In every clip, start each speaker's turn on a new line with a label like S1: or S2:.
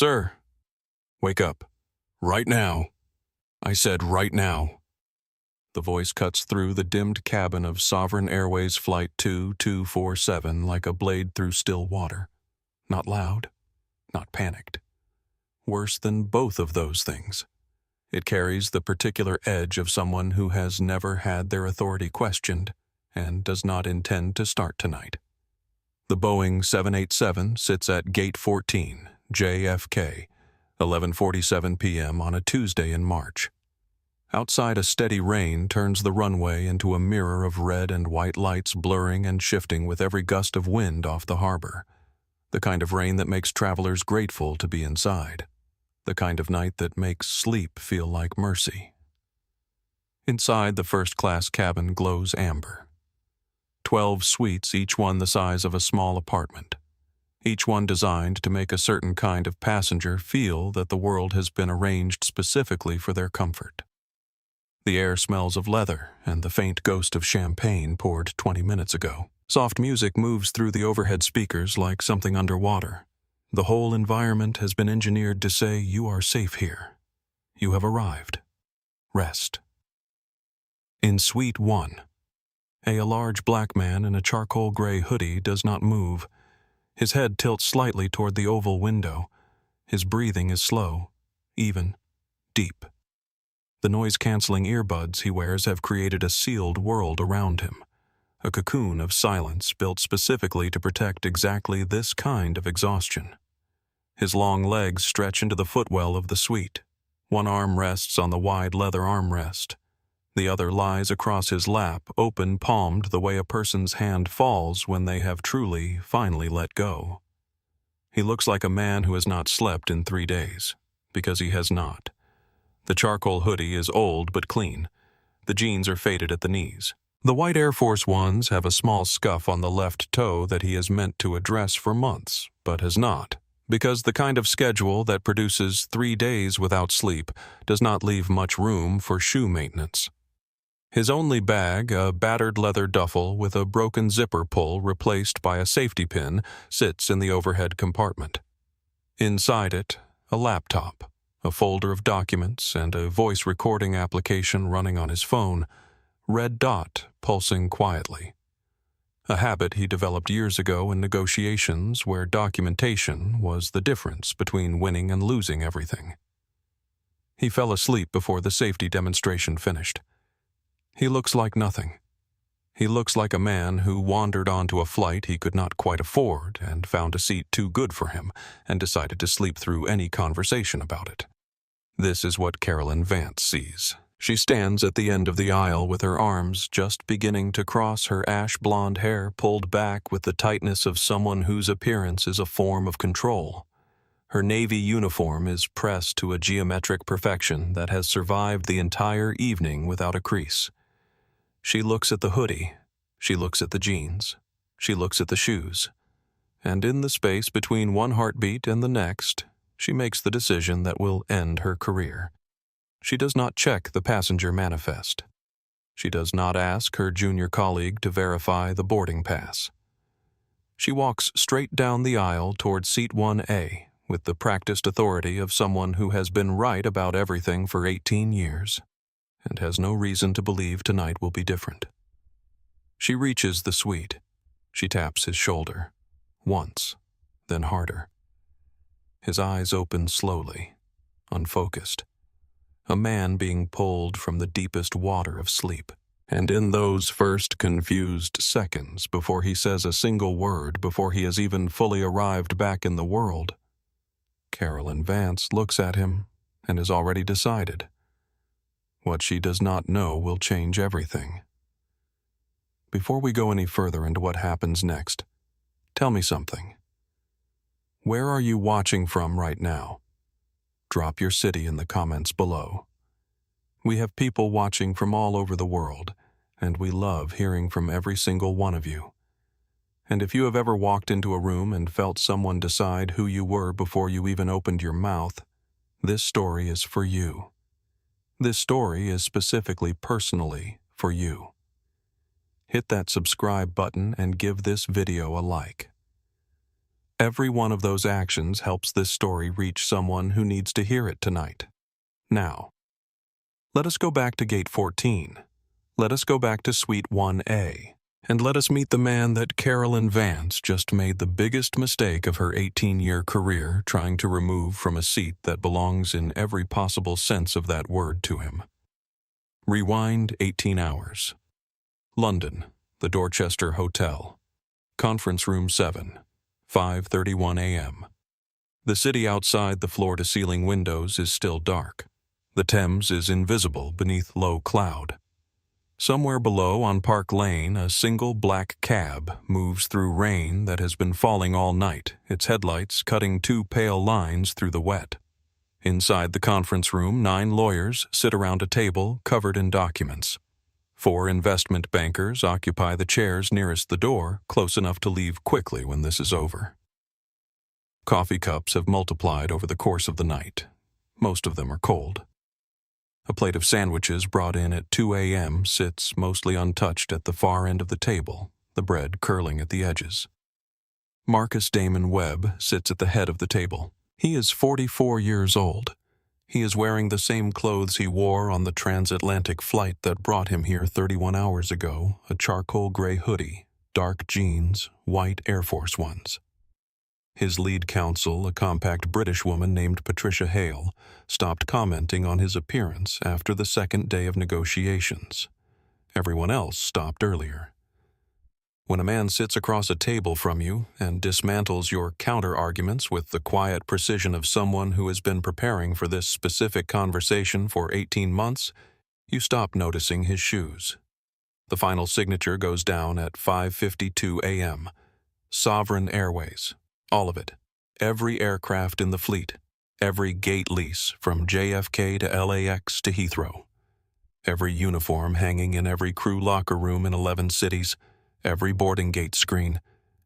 S1: Sir, wake up. Right now. I said right now. The voice cuts through the dimmed cabin of Sovereign Airways Flight 2247 like a blade through still water. Not loud, not panicked. Worse than both of those things. It carries the particular edge of someone who has never had their authority questioned and does not intend to start tonight. The Boeing 787 sits at Gate 14, JFK, 11:47 p.m. on a Tuesday in March. Outside, a steady rain turns the runway into a mirror of red and white lights blurring and shifting with every gust of wind off the harbor. The kind of rain that makes travelers grateful to be inside. The kind of night that makes sleep feel like mercy. Inside, the first-class cabin glows amber. 12 suites, each one the size of a small apartment. Each one designed to make a certain kind of passenger feel that the world has been arranged specifically for their comfort. The air smells of leather and the faint ghost of champagne poured 20 minutes ago. Soft music moves through the overhead speakers like something underwater. The whole environment has been engineered to say you are safe here. You have arrived. Rest. In Suite 1, a large black man in a charcoal gray hoodie does not move. His head tilts slightly toward the oval window. His breathing is slow, even, deep. The noise-canceling earbuds he wears have created a sealed world around him, a cocoon of silence built specifically to protect exactly this kind of exhaustion. His long legs stretch into the footwell of the suite. One arm rests on the wide leather armrest. The other lies across his lap, open-palmed the way a person's hand falls when they have truly, finally let go. He looks like a man who has not slept in 3 days, because he has not. The charcoal hoodie is old but clean. The jeans are faded at the knees. The white Air Force Ones have a small scuff on the left toe that he has meant to address for months, but has not, because the kind of schedule that produces 3 days without sleep does not leave much room for shoe maintenance. His only bag, a battered leather duffel with a broken zipper pull replaced by a safety pin, sits in the overhead compartment. Inside it, a laptop, a folder of documents, and a voice recording application running on his phone, red dot pulsing quietly. A habit he developed years ago in negotiations where documentation was the difference between winning and losing everything. He fell asleep before the safety demonstration finished. He looks like nothing. He looks like a man who wandered onto a flight he could not quite afford and found a seat too good for him and decided to sleep through any conversation about it. This is what Carolyn Vance sees. She stands at the end of the aisle with her arms just beginning to cross her ash-blonde hair pulled back with the tightness of someone whose appearance is a form of control. Her navy uniform is pressed to a geometric perfection that has survived the entire evening without a crease. She looks at the hoodie, she looks at the jeans, she looks at the shoes, and in the space between one heartbeat and the next, she makes the decision that will end her career. She does not check the passenger manifest. She does not ask her junior colleague to verify the boarding pass. She walks straight down the aisle toward Seat 1A with the practiced authority of someone who has been right about everything for 18 years and has no reason to believe tonight will be different. She reaches the suite. She taps his shoulder, once, then harder. His eyes open slowly, unfocused. A man being pulled from the deepest water of sleep. And in those first confused seconds, before he says a single word, before he has even fully arrived back in the world, Carolyn Vance looks at him and has already decided. What she does not know will change everything. Before we go any further into what happens next, tell me something. Where are you watching from right now? Drop your city in the comments below. We have people watching from all over the world, and we love hearing from every single one of you. And if you have ever walked into a room and felt someone decide who you were before you even opened your mouth, this story is for you. This story is specifically personally for you. Hit that subscribe button and give this video a like. Every one of those actions helps this story reach someone who needs to hear it tonight. Now, let us go back to Gate 14. Let us go back to Suite 1A. And let us meet the man that Carolyn Vance just made the biggest mistake of her 18-year career trying to remove from a seat that belongs in every possible sense of that word to him. Rewind 18 hours. London, the Dorchester Hotel. Conference Room 7, 5:31 a.m. The city outside the floor-to-ceiling windows is still dark. The Thames is invisible beneath low cloud. Somewhere below on Park Lane, a single black cab moves through rain that has been falling all night, its headlights cutting two pale lines through the wet. Inside the conference room, 9 lawyers sit around a table covered in documents. 4 investment bankers occupy the chairs nearest the door, close enough to leave quickly when this is over. Coffee cups have multiplied over the course of the night. Most of them are cold. A plate of sandwiches brought in at 2 a.m. sits mostly untouched at the far end of the table, the bread curling at the edges. Marcus Damon Webb sits at the head of the table. He is 44 years old. He is wearing the same clothes he wore on the transatlantic flight that brought him here 31 hours ago, a charcoal gray hoodie, dark jeans, white Air Force Ones. His lead counsel, a compact British woman named Patricia Hale, stopped commenting on his appearance after the second day of negotiations. Everyone else stopped earlier. When a man sits across a table from you and dismantles your counter-arguments with the quiet precision of someone who has been preparing for this specific conversation for 18 months, you stop noticing his shoes. The final signature goes down at 5:52 a.m. Sovereign Airways. All of it. Every aircraft in the fleet. Every gate lease from JFK to LAX to Heathrow. Every uniform hanging in every crew locker room in 11 cities. Every boarding gate screen.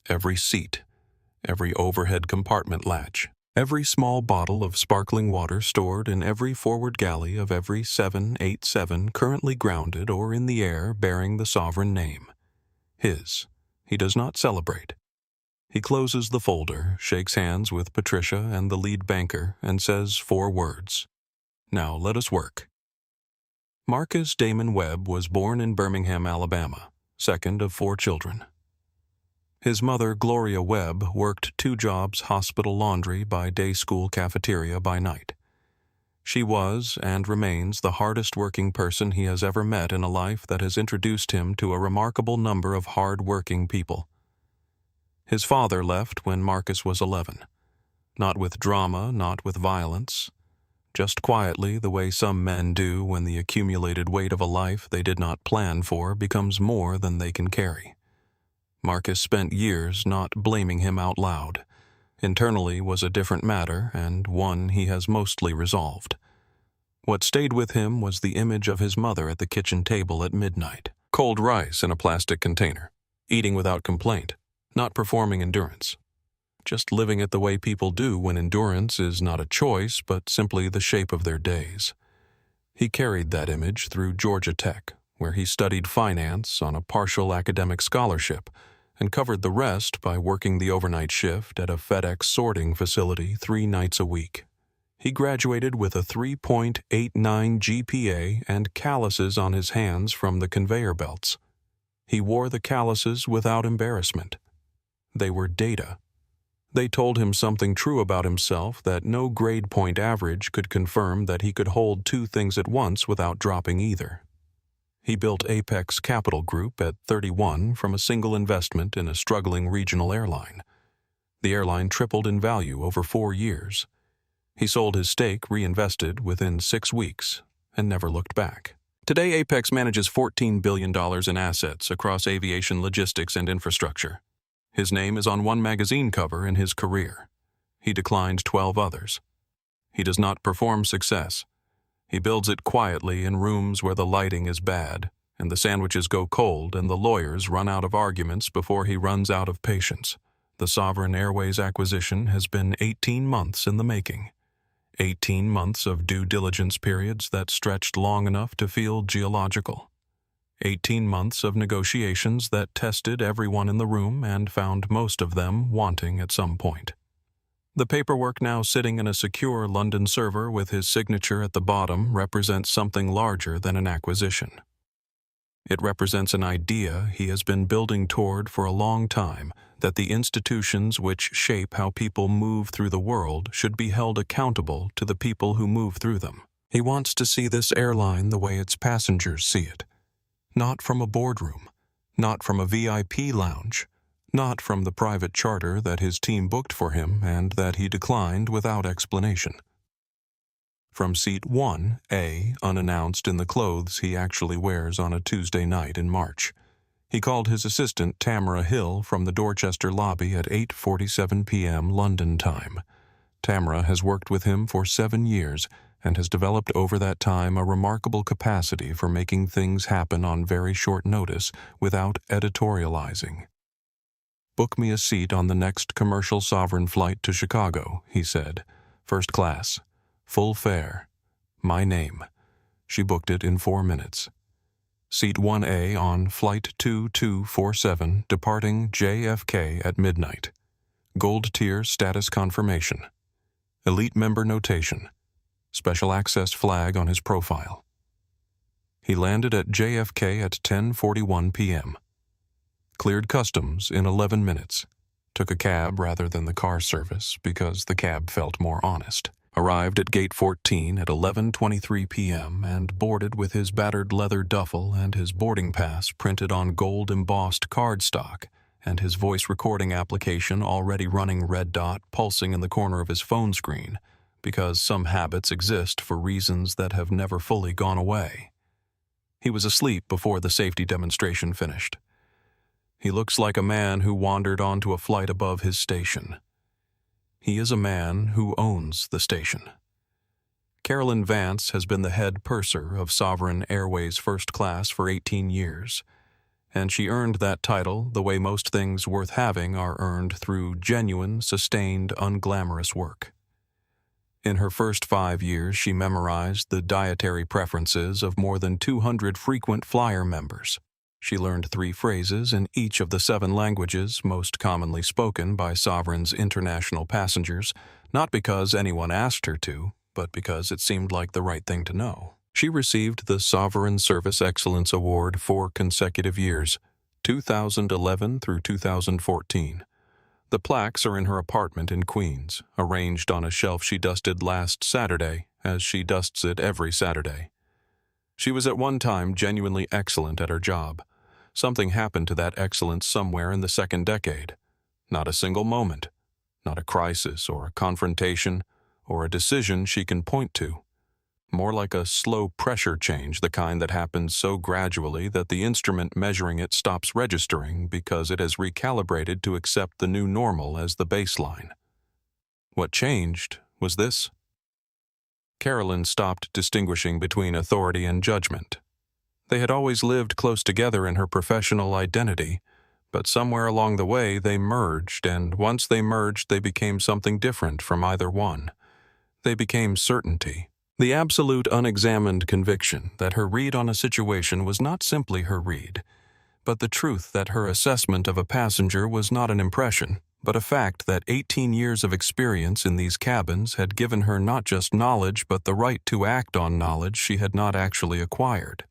S1: Every seat. Every overhead compartment latch. Every small bottle of sparkling water stored in every forward galley of every 787 currently grounded or in the air bearing the sovereign name. His. He does not celebrate. He closes the folder, shakes hands with Patricia and the lead banker, and says 4 words. Now let us work. Marcus Damon Webb was born in Birmingham, Alabama, second of 4 children. His mother, Gloria Webb, worked 2 jobs, hospital laundry by day school cafeteria by night. She was, and remains, the hardest-working person he has ever met in a life that has introduced him to a remarkable number of hard-working people. His father left when Marcus was 11. Not with drama, not with violence. Just quietly, the way some men do when the accumulated weight of a life they did not plan for becomes more than they can carry. Marcus spent years not blaming him out loud. Internally was a different matter, and one he has mostly resolved. What stayed with him was the image of his mother at the kitchen table at midnight. Cold rice in a plastic container. Eating without complaint. Not performing endurance. Just living it the way people do when endurance is not a choice, but simply the shape of their days. He carried that image through Georgia Tech, where he studied finance on a partial academic scholarship and covered the rest by working the overnight shift at a FedEx sorting facility 3 nights a week. He graduated with a 3.89 GPA and calluses on his hands from the conveyor belts. He wore the calluses without embarrassment. They were data. They told him something true about himself that no grade point average could confirm that he could hold 2 things at once without dropping either. He built Apex Capital Group at 31 from a single investment in a struggling regional airline. The airline tripled in value over 4 years. He sold his stake, reinvested within 6 weeks, and never looked back. Today, Apex manages $14 billion in assets across aviation logistics and infrastructure. His name is on 1 magazine cover in his career. He declined 12 others. He does not perform success. He builds it quietly in rooms where the lighting is bad, and the sandwiches go cold and the lawyers run out of arguments before he runs out of patience. The Sovereign Airways acquisition has been 18 months in the making. 18 months of due diligence periods that stretched long enough to feel geological. 18 months of negotiations that tested everyone in the room and found most of them wanting at some point. The paperwork now sitting in a secure London server with his signature at the bottom represents something larger than an acquisition. It represents an idea he has been building toward for a long time, that the institutions which shape how people move through the world should be held accountable to the people who move through them. He wants to see this airline the way its passengers see it. Not from a boardroom, not from a VIP lounge, not from the private charter that his team booked for him and that he declined without explanation. From seat 1A, unannounced in the clothes he actually wears on a Tuesday night in March. He called his assistant Tamara Hill from the Dorchester lobby at 8:47 p.m. London time. Tamara has worked with him for 7 years and has developed over that time a remarkable capacity for making things happen on very short notice without editorializing. "Book me a seat on the next commercial Sovereign flight to Chicago," he said. "First class. Full fare. My name." She booked it in 4 minutes. Seat 1A on Flight 2247, departing JFK at midnight. Gold tier status confirmation. Elite member notation. Special access flag on his profile. He landed at JFK at 10:41 p.m. Cleared customs in 11 minutes. Took a cab rather than the car service because the cab felt more honest. Arrived at Gate 14 at 11:23 p.m. and boarded with his battered leather duffel and his boarding pass printed on gold-embossed cardstock and his voice recording application already running red dot pulsing in the corner of his phone screen, because some habits exist for reasons that have never fully gone away. He was asleep before the safety demonstration finished. He looks like a man who wandered onto a flight above his station. He is a man who owns the station. Carolyn Vance has been the head purser of Sovereign Airways First Class for 18 years, and she earned that title the way most things worth having are earned through genuine, sustained, unglamorous work. In her first 5 years, she memorized the dietary preferences of more than 200 frequent flyer members. She learned 3 phrases in each of the 7 languages most commonly spoken by Sovereign's international passengers, not because anyone asked her to, but because it seemed like the right thing to know. She received the Sovereign Service Excellence Award 4 consecutive years, 2011 through 2014. The plaques are in her apartment in Queens, arranged on a shelf she dusted last Saturday, as she dusts it every Saturday. She was at one time genuinely excellent at her job. Something happened to that excellence somewhere in the second decade. Not a single moment, not a crisis or a confrontation or a decision she can point to. More like a slow pressure change, the kind that happens so gradually that the instrument measuring it stops registering because it has recalibrated to accept the new normal as the baseline. What changed was this. Carolyn stopped distinguishing between authority and judgment. They had always lived close together in her professional identity, but somewhere along the way they merged, and once they merged they became something different from either one. They became certainty. The absolute unexamined conviction that her read on a situation was not simply her read, but the truth that her assessment of a passenger was not an impression, but a fact that 18 years of experience in these cabins had given her not just knowledge but the right to act on knowledge she had not actually acquired.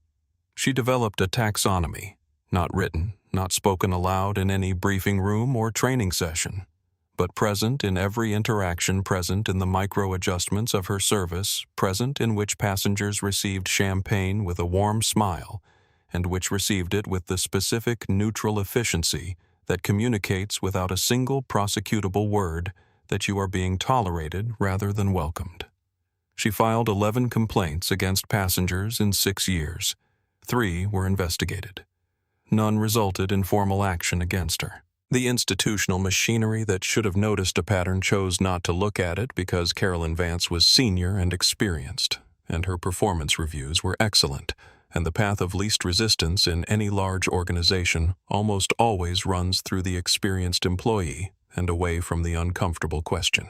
S1: She developed a taxonomy, not written, not spoken aloud in any briefing room or training session, but present in every interaction, present in the micro-adjustments of her service, present in which passengers received champagne with a warm smile, and which received it with the specific neutral efficiency that communicates without a single prosecutable word that you are being tolerated rather than welcomed. She filed 11 complaints against passengers in 6 years. 3 were investigated. None resulted in formal action against her. The institutional machinery that should have noticed a pattern chose not to look at it because Carolyn Vance was senior and experienced, and her performance reviews were excellent, and the path of least resistance in any large organization almost always runs through the experienced employee and away from the uncomfortable question.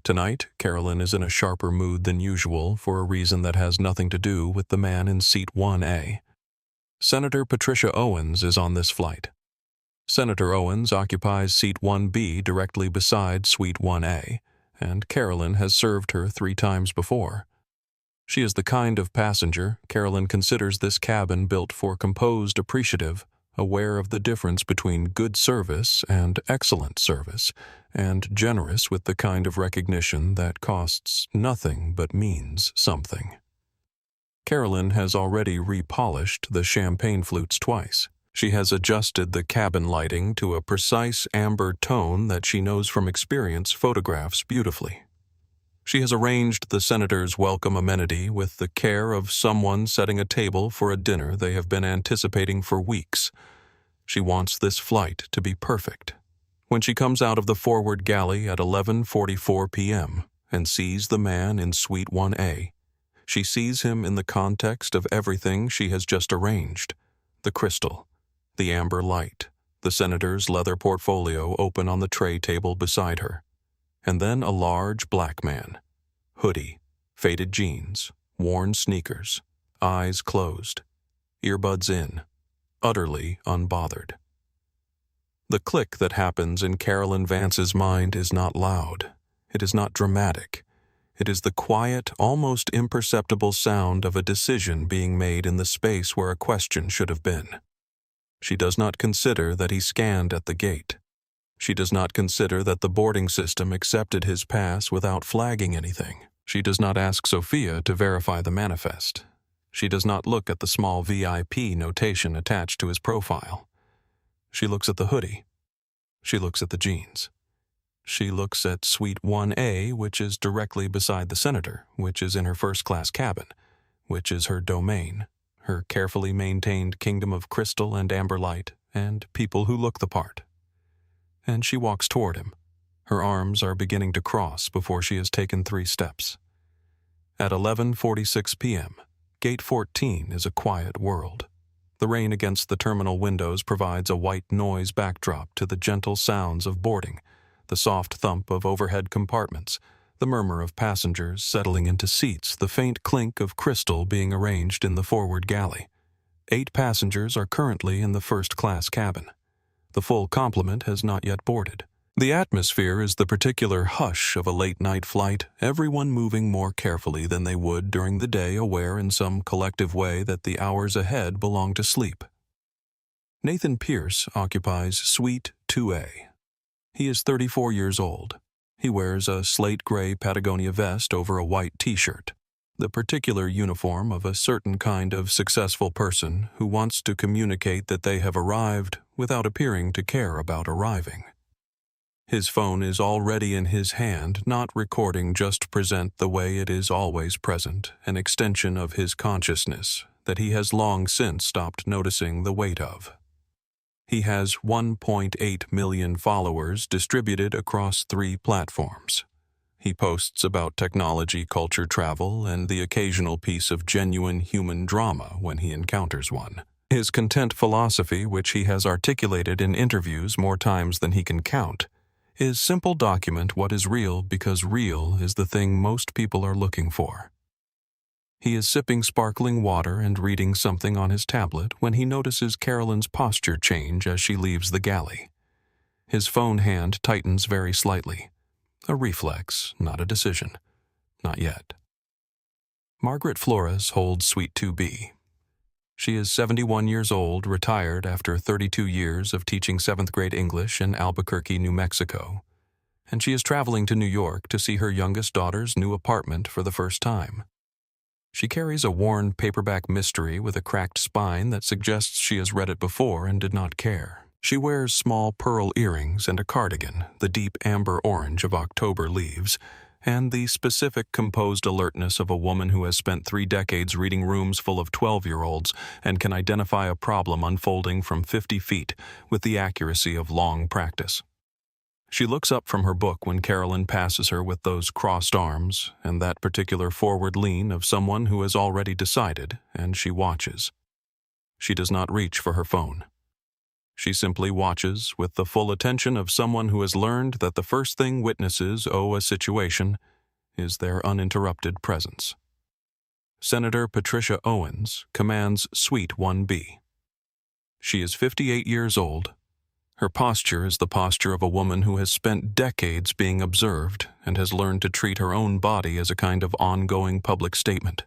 S1: Tonight, Carolyn is in a sharper mood than usual for a reason that has nothing to do with the man in seat 1A. Senator Patricia Owens is on this flight. Senator Owens occupies Seat 1B directly beside Suite 1A, and Carolyn has served her 3 times before. She is the kind of passenger Carolyn considers this cabin built for composed appreciative, aware of the difference between good service and excellent service, and generous with the kind of recognition that costs nothing but means something. Carolyn has already repolished the champagne flutes twice. She has adjusted the cabin lighting to a precise amber tone that she knows from experience photographs beautifully. She has arranged the senator's welcome amenity with the care of someone setting a table for a dinner they have been anticipating for weeks. She wants this flight to be perfect. When she comes out of the forward galley at 11:44 p.m. and sees the man in Suite 1A, she sees him in the context of everything she has just arranged: the crystal, the amber light, the senator's leather portfolio open on the tray table beside her, and then a large black man, hoodie, faded jeans, worn sneakers, eyes closed, earbuds in, utterly unbothered. The click that happens in Carolyn Vance's mind is not loud. It is not dramatic. It is the quiet, almost imperceptible sound of a decision being made in the space where a question should have been. She does not consider that he scanned at the gate. She does not consider that the boarding system accepted his pass without flagging anything. She does not ask Sophia to verify the manifest. She does not look at the small VIP notation attached to his profile. She looks at the hoodie. She looks at the jeans. She looks at Suite 1A, which is directly beside the senator, which is in her first-class cabin, which is her domain, her carefully maintained kingdom of crystal and amber light, and people who look the part. And she walks toward him. Her arms are beginning to cross before she has taken 3 steps. At 11:46 p.m., Gate 14 is a quiet world. The rain against the terminal windows provides a white noise backdrop to the gentle sounds of boarding, the soft thump of overhead compartments, the murmur of passengers settling into seats, the faint clink of crystal being arranged in the forward galley. 8 passengers are currently in the first-class cabin. The full complement has not yet boarded. The atmosphere is the particular hush of a late-night flight, everyone moving more carefully than they would during the day, aware in some collective way that the hours ahead belong to sleep. Nathan Pierce occupies Suite 2A. He is 34 years old. He wears a slate-gray Patagonia vest over a white t-shirt, the particular uniform of a certain kind of successful person who wants to communicate that they have arrived without appearing to care about arriving. His phone is already in his hand, not recording, just present the way it is always present, an extension of his consciousness that he has long since stopped noticing the weight of. He has 1.8 million followers distributed across 3 platforms. He posts about technology, culture, travel, and the occasional piece of genuine human drama when he encounters one. His content philosophy, which he has articulated in interviews more times than he can count, is simple: document what is real because real is the thing most people are looking for. He is sipping sparkling water and reading something on his tablet when he notices Carolyn's posture change as she leaves the galley. His phone hand tightens very slightly. A reflex, not a decision. Not yet. Margaret Flores holds Suite 2B. She is 71 years old, retired after 32 years of teaching 7th grade English in Albuquerque, New Mexico, and she is traveling to New York to see her youngest daughter's new apartment for the first time. She carries a worn paperback mystery with a cracked spine that suggests she has read it before and did not care. She wears small pearl earrings and a cardigan, the deep amber orange of October leaves, and the specific composed alertness of a woman who has spent 3 decades reading rooms full of 12-year-olds and can identify a problem unfolding from 50 feet with the accuracy of long practice. She looks up from her book when Carolyn passes her with those crossed arms and that particular forward lean of someone who has already decided, and she watches. She does not reach for her phone. She simply watches with the full attention of someone who has learned that the first thing witnesses owe a situation is their uninterrupted presence. Senator Patricia Owens commands Suite 1B. She is 58 years old. Her posture is the posture of a woman who has spent decades being observed and has learned to treat her own body as a kind of ongoing public statement.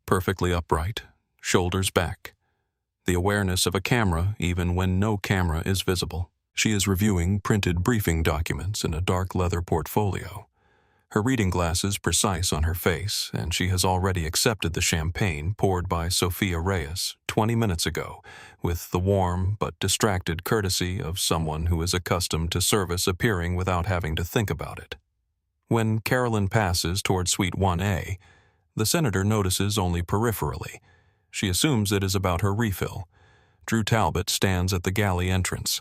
S1: Perfectly upright, shoulders back. The awareness of a camera even when no camera is visible. She is reviewing printed briefing documents in a dark leather portfolio. Her reading glasses precise on her face, and she has already accepted the champagne poured by Sophia Reyes 20 minutes ago, with the warm but distracted courtesy of someone who is accustomed to service appearing without having to think about it. When Carolyn passes toward Suite 1A, the senator notices only peripherally. She assumes it is about her refill. Drew Talbot stands at the galley entrance.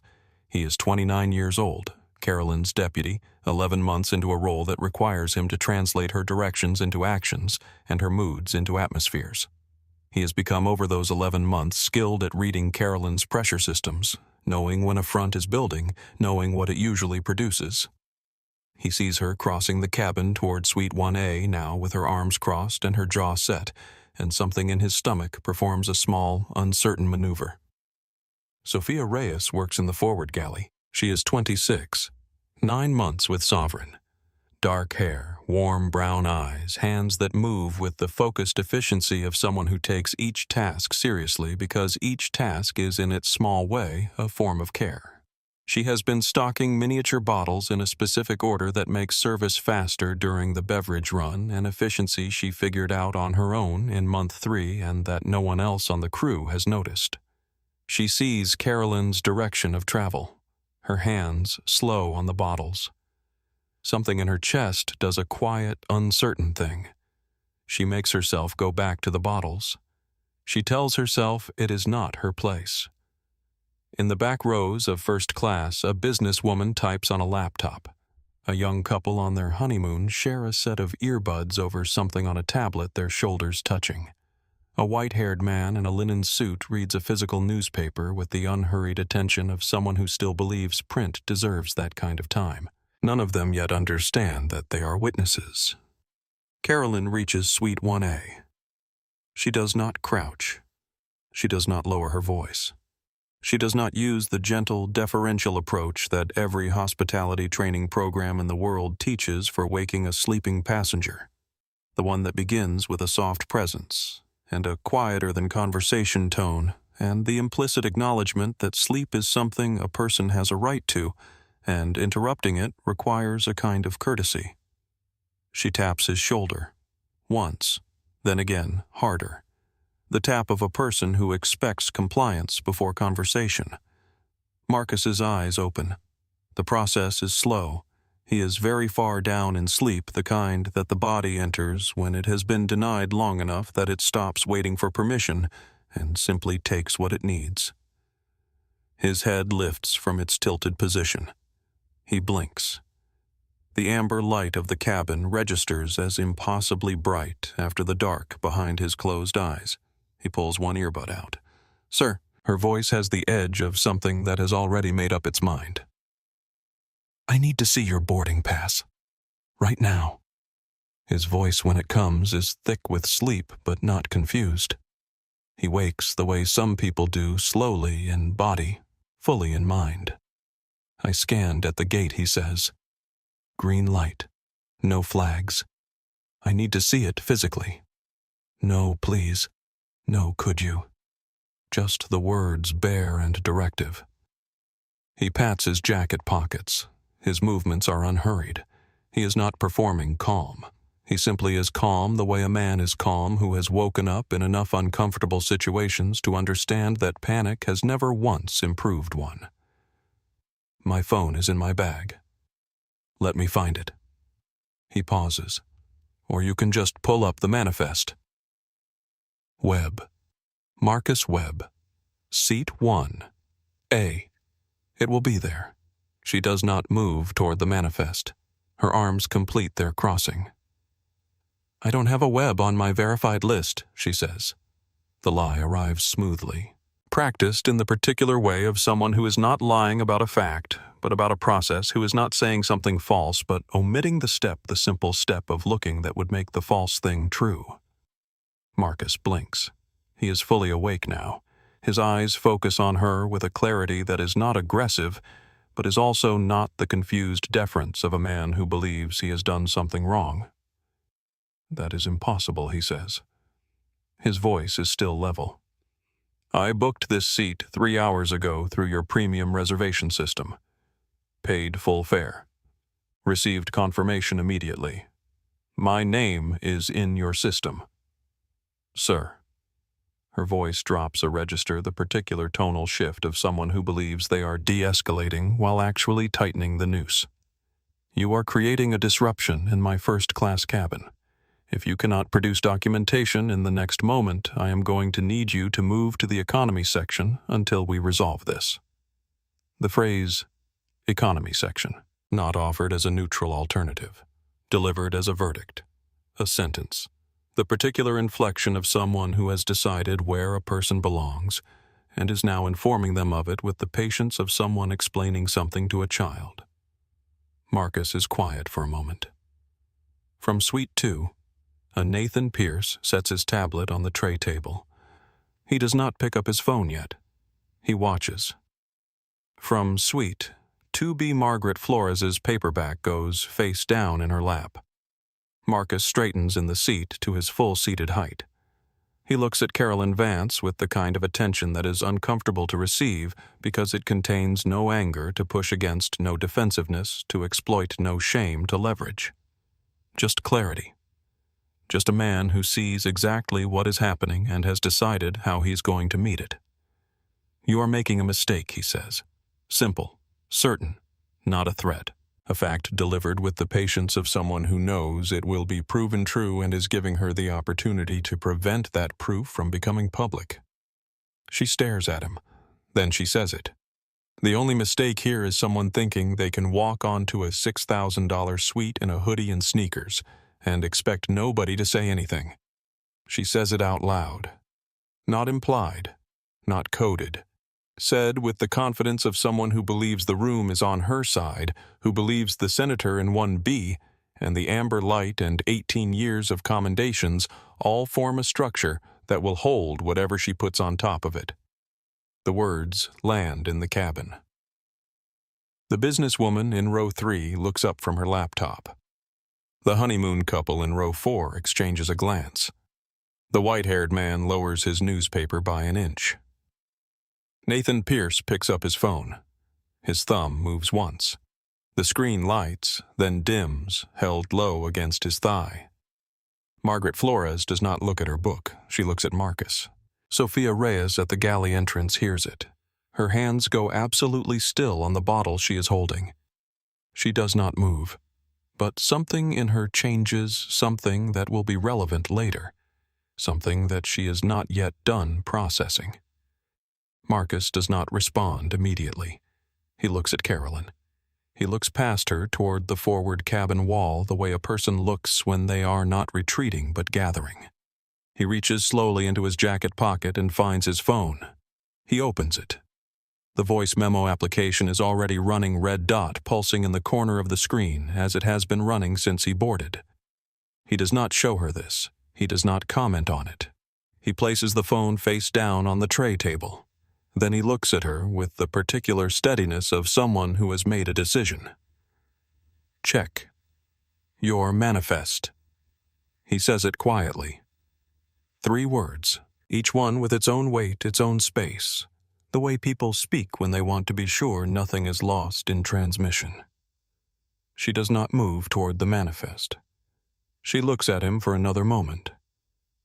S1: He is 29 years old, Carolyn's deputy, 11 months into a role that requires him to translate her directions into actions and her moods into atmospheres. He has become over those 11 months skilled at reading Carolyn's pressure systems, knowing when a front is building, knowing what it usually produces. He sees her crossing the cabin toward Suite 1A now with her arms crossed and her jaw set, and something in his stomach performs a small, uncertain maneuver. Sophia Reyes works in the forward galley. She is 26, 9 months with Sovereign. Dark hair, warm brown eyes, hands that move with the focused efficiency of someone who takes each task seriously because each task is in its small way a form of care. She has been stocking miniature bottles in a specific order that makes service faster during the beverage run, an efficiency she figured out on her own in month 3 and that no one else on the crew has noticed. She sees Carolyn's direction of travel. Her hands slow on the bottles. Something in her chest does a quiet, uncertain thing. She makes herself go back to the bottles. She tells herself it is not her place. In the back rows of first class, a businesswoman types on a laptop. A young couple on their honeymoon share a set of earbuds over something on a tablet, their shoulders touching. A white-haired man in a linen suit reads a physical newspaper with the unhurried attention of someone who still believes print deserves that kind of time. None of them yet understand that they are witnesses. Carolyn reaches Suite 1A. She does not crouch. She does not lower her voice. She does not use the gentle, deferential approach that every hospitality training program in the world teaches for waking a sleeping passenger. The one that begins with a soft presence and a quieter-than-conversation tone, and the implicit acknowledgement that sleep is something a person has a right to, and interrupting it requires a kind of courtesy. She taps his shoulder. Once, then again, harder. The tap of a person who expects compliance before conversation. Marcus's eyes open. The process is slow. He is very far down in sleep, the kind that the body enters when it has been denied long enough that it stops waiting for permission and simply takes what it needs. His head lifts from its tilted position. He blinks. The amber light of the cabin registers as impossibly bright after the dark behind his closed eyes. He pulls one earbud out. "Sir." Her voice has the edge of something that has already made up its mind. "I need to see your boarding pass. Right now." His voice, when it comes, is thick with sleep but not confused. He wakes the way some people do, slowly in body, fully in mind. "I scanned at the gate," he says. "Green light. No flags. I need to see it physically." "No, please. No, could you?" Just the words, bare and directive. He pats his jacket pockets. His movements are unhurried. He is not performing calm. He simply is calm the way a man is calm who has woken up in enough uncomfortable situations to understand that panic has never once improved one. "My phone is in my bag. Let me find it." He pauses. "Or you can just pull up the manifest." Webb. Marcus Webb. Seat 1. A. It will be there. She does not move toward the manifest. Her arms complete their crossing. "I don't have a Webb on my verified list," she says. The lie arrives smoothly, practiced in the particular way of someone who is not lying about a fact, but about a process, who is not saying something false, but omitting the simple step of looking that would make the false thing true. Marcus blinks. He is fully awake now. His eyes focus on her with a clarity that is not aggressive, but is also not the confused deference of a man who believes he has done something wrong. "That is impossible," he says. His voice is still level. "I booked this seat 3 hours ago through your premium reservation system. Paid full fare. Received confirmation immediately. My name is in your system. Sir." Her voice drops a register, the particular tonal shift of someone who believes they are de-escalating while actually tightening the noose. "You are creating a disruption in my first-class cabin. If you cannot produce documentation in the next moment, I am going to need you to move to the economy section until we resolve this." The phrase, economy section, not offered as a neutral alternative, delivered as a verdict, a sentence, the particular inflection of someone who has decided where a person belongs and is now informing them of it with the patience of someone explaining something to a child. Marcus is quiet for a moment. From Suite 2, a Nathan Pierce sets his tablet on the tray table. He does not pick up his phone yet. He watches. From Suite 2B, Margaret Flores's paperback goes face down in her lap. Marcus straightens in the seat to his full-seated height. He looks at Carolyn Vance with the kind of attention that is uncomfortable to receive because it contains no anger to push against, no defensiveness to exploit, no shame to leverage. Just clarity. Just a man who sees exactly what is happening and has decided how he's going to meet it. "You are making a mistake," he says. Simple, certain, not a threat. A fact delivered with the patience of someone who knows it will be proven true and is giving her the opportunity to prevent that proof from becoming public. She stares at him. Then she says it. The only mistake here is someone thinking they can walk onto a $6,000 suite in a hoodie and sneakers and expect nobody to say anything. She says it out loud. Not implied, not coded. Said with the confidence of someone who believes the room is on her side, who believes the senator in 1B and the amber light and 18 years of commendations all form a structure that will hold whatever she puts on top of it. The words land in the cabin. The businesswoman in row 3 looks up from her laptop. The honeymoon couple in row 4 exchanges a glance. The white-haired man lowers his newspaper by an inch. Nathan Pierce picks up his phone. His thumb moves once. The screen lights, then dims, held low against his thigh. Margaret Flores does not look at her book. She looks at Marcus. Sophia Reyes at the galley entrance hears it. Her hands go absolutely still on the bottle she is holding. She does not move. But something in her changes, something that will be relevant later. Something that she is not yet done processing. Marcus does not respond immediately. He looks at Carolyn. He looks past her toward the forward cabin wall the way a person looks when they are not retreating but gathering. He reaches slowly into his jacket pocket and finds his phone. He opens it. The voice memo application is already running red dot pulsing in the corner of the screen as it has been running since he boarded. He does not show her this. He does not comment on it. He places the phone face down on the tray table. Then he looks at her with the particular steadiness of someone who has made a decision. Check. Your manifest. He says it quietly. 3 words, each one with its own weight, its own space, the way people speak when they want to be sure nothing is lost in transmission. She does not move toward the manifest. She looks at him for another moment.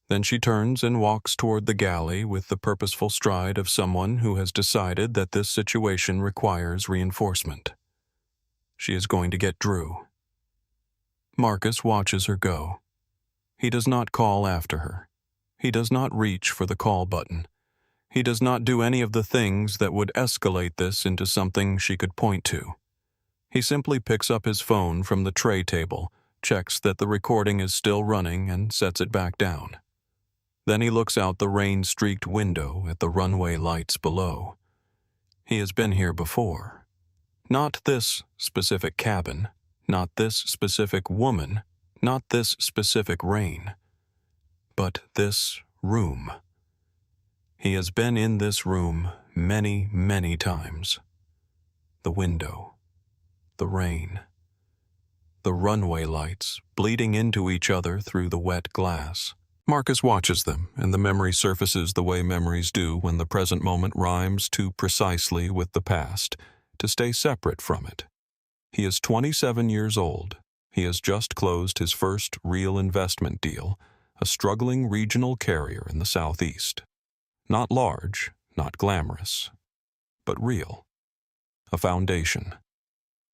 S1: Then she turns and walks toward the galley with the purposeful stride of someone who has decided that this situation requires reinforcement. She is going to get Drew. Marcus watches her go. He does not call after her. He does not reach for the call button. He does not do any of the things that would escalate this into something she could point to. He simply picks up his phone from the tray table, checks that the recording is still running, and sets it back down. Then he looks out the rain-streaked window at the runway lights below. He has been here before. Not this specific cabin, not this specific woman, not this specific rain, but this room. He has been in this room many, many times. The window, the rain, the runway lights bleeding into each other through the wet glass. Marcus watches them, and the memory surfaces the way memories do when the present moment rhymes too precisely with the past to stay separate from it. He is 27 years old. He has just closed his first real investment deal, a struggling regional carrier in the Southeast. Not large, not glamorous, but real. A foundation.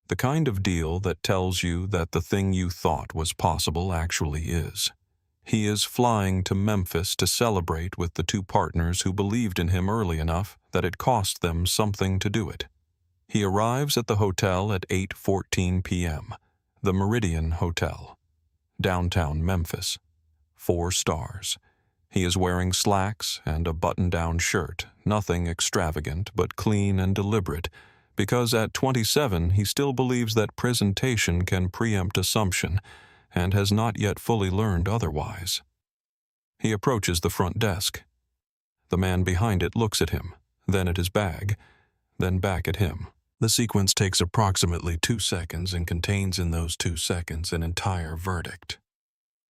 S1: The kind of deal that tells you that the thing you thought was possible actually is. He is flying to Memphis to celebrate with the two partners who believed in him early enough that it cost them something to do it. He arrives at the hotel at 8:14 p.m., the Meridian Hotel, downtown Memphis. 4 stars. He is wearing slacks and a button-down shirt, nothing extravagant but clean and deliberate, because at 27 he still believes that presentation can preempt assumption, and has not yet fully learned otherwise. He approaches the front desk. The man behind it looks at him, then at his bag, then back at him. The sequence takes approximately 2 seconds and contains in those 2 seconds an entire verdict.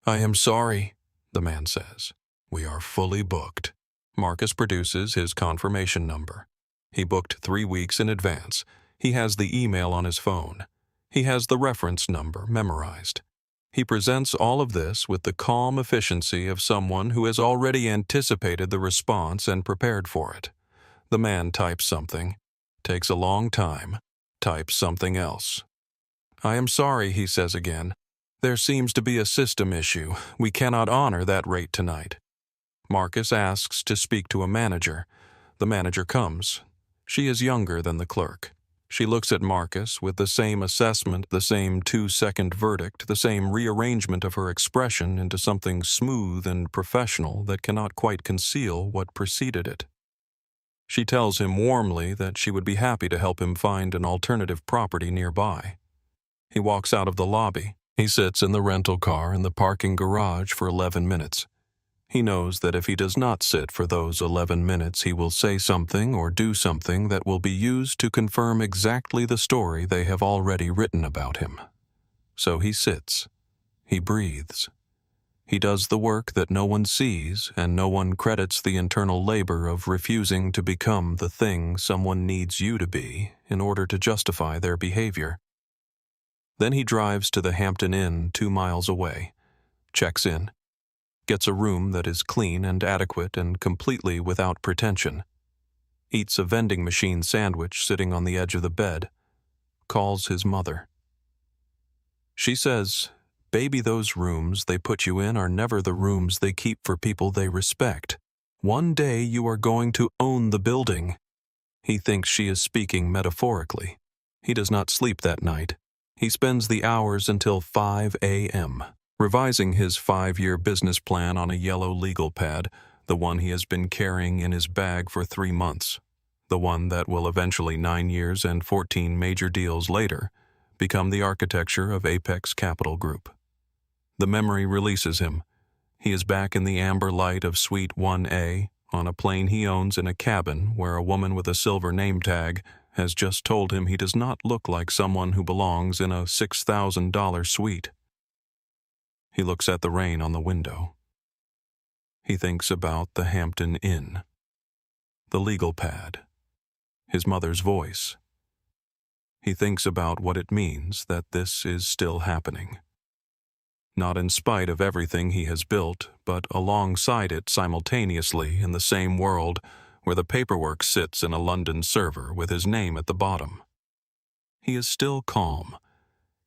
S1: "I am sorry," the man says. "We are fully booked." Marcus produces his confirmation number. He booked 3 weeks in advance. He has the email on his phone. He has the reference number memorized. He presents all of this with the calm efficiency of someone who has already anticipated the response and prepared for it. The man types something, takes a long time, types something else. "I am sorry," he says again. "There seems to be a system issue. We cannot honor that rate tonight." Marcus asks to speak to a manager. The manager comes. She is younger than the clerk. She looks at Marcus with the same assessment, the same 2-second verdict, the same rearrangement of her expression into something smooth and professional that cannot quite conceal what preceded it. She tells him warmly that she would be happy to help him find an alternative property nearby. He walks out of the lobby. He sits in the rental car in the parking garage for 11 minutes. He knows that if he does not sit for those 11 minutes, he will say something or do something that will be used to confirm exactly the story they have already written about him. So he sits. He breathes. He does the work that no one sees, and no one credits the internal labor of refusing to become the thing someone needs you to be in order to justify their behavior. Then he drives to the Hampton Inn 2 miles away, checks in, gets a room that is clean and adequate and completely without pretension, eats a vending machine sandwich sitting on the edge of the bed, calls his mother. She says, "Baby, those rooms they put you in are never the rooms they keep for people they respect. One day you are going to own the building." He thinks she is speaking metaphorically. He does not sleep that night. He spends the hours until 5 a.m., revising his 5-year business plan on a yellow legal pad, the one he has been carrying in his bag for 3 months, the one that will eventually 9 years and 14 major deals later become the architecture of Apex Capital Group. The memory releases him. He is back in the amber light of Suite 1A on a plane he owns in a cabin where a woman with a silver name tag has just told him he does not look like someone who belongs in a $6,000 suite. He looks at the rain on the window. He thinks about the Hampton Inn, the legal pad, his mother's voice. He thinks about what it means that this is still happening. Not in spite of everything he has built, but alongside it simultaneously in the same world where the paperwork sits in a London server with his name at the bottom. He is still calm.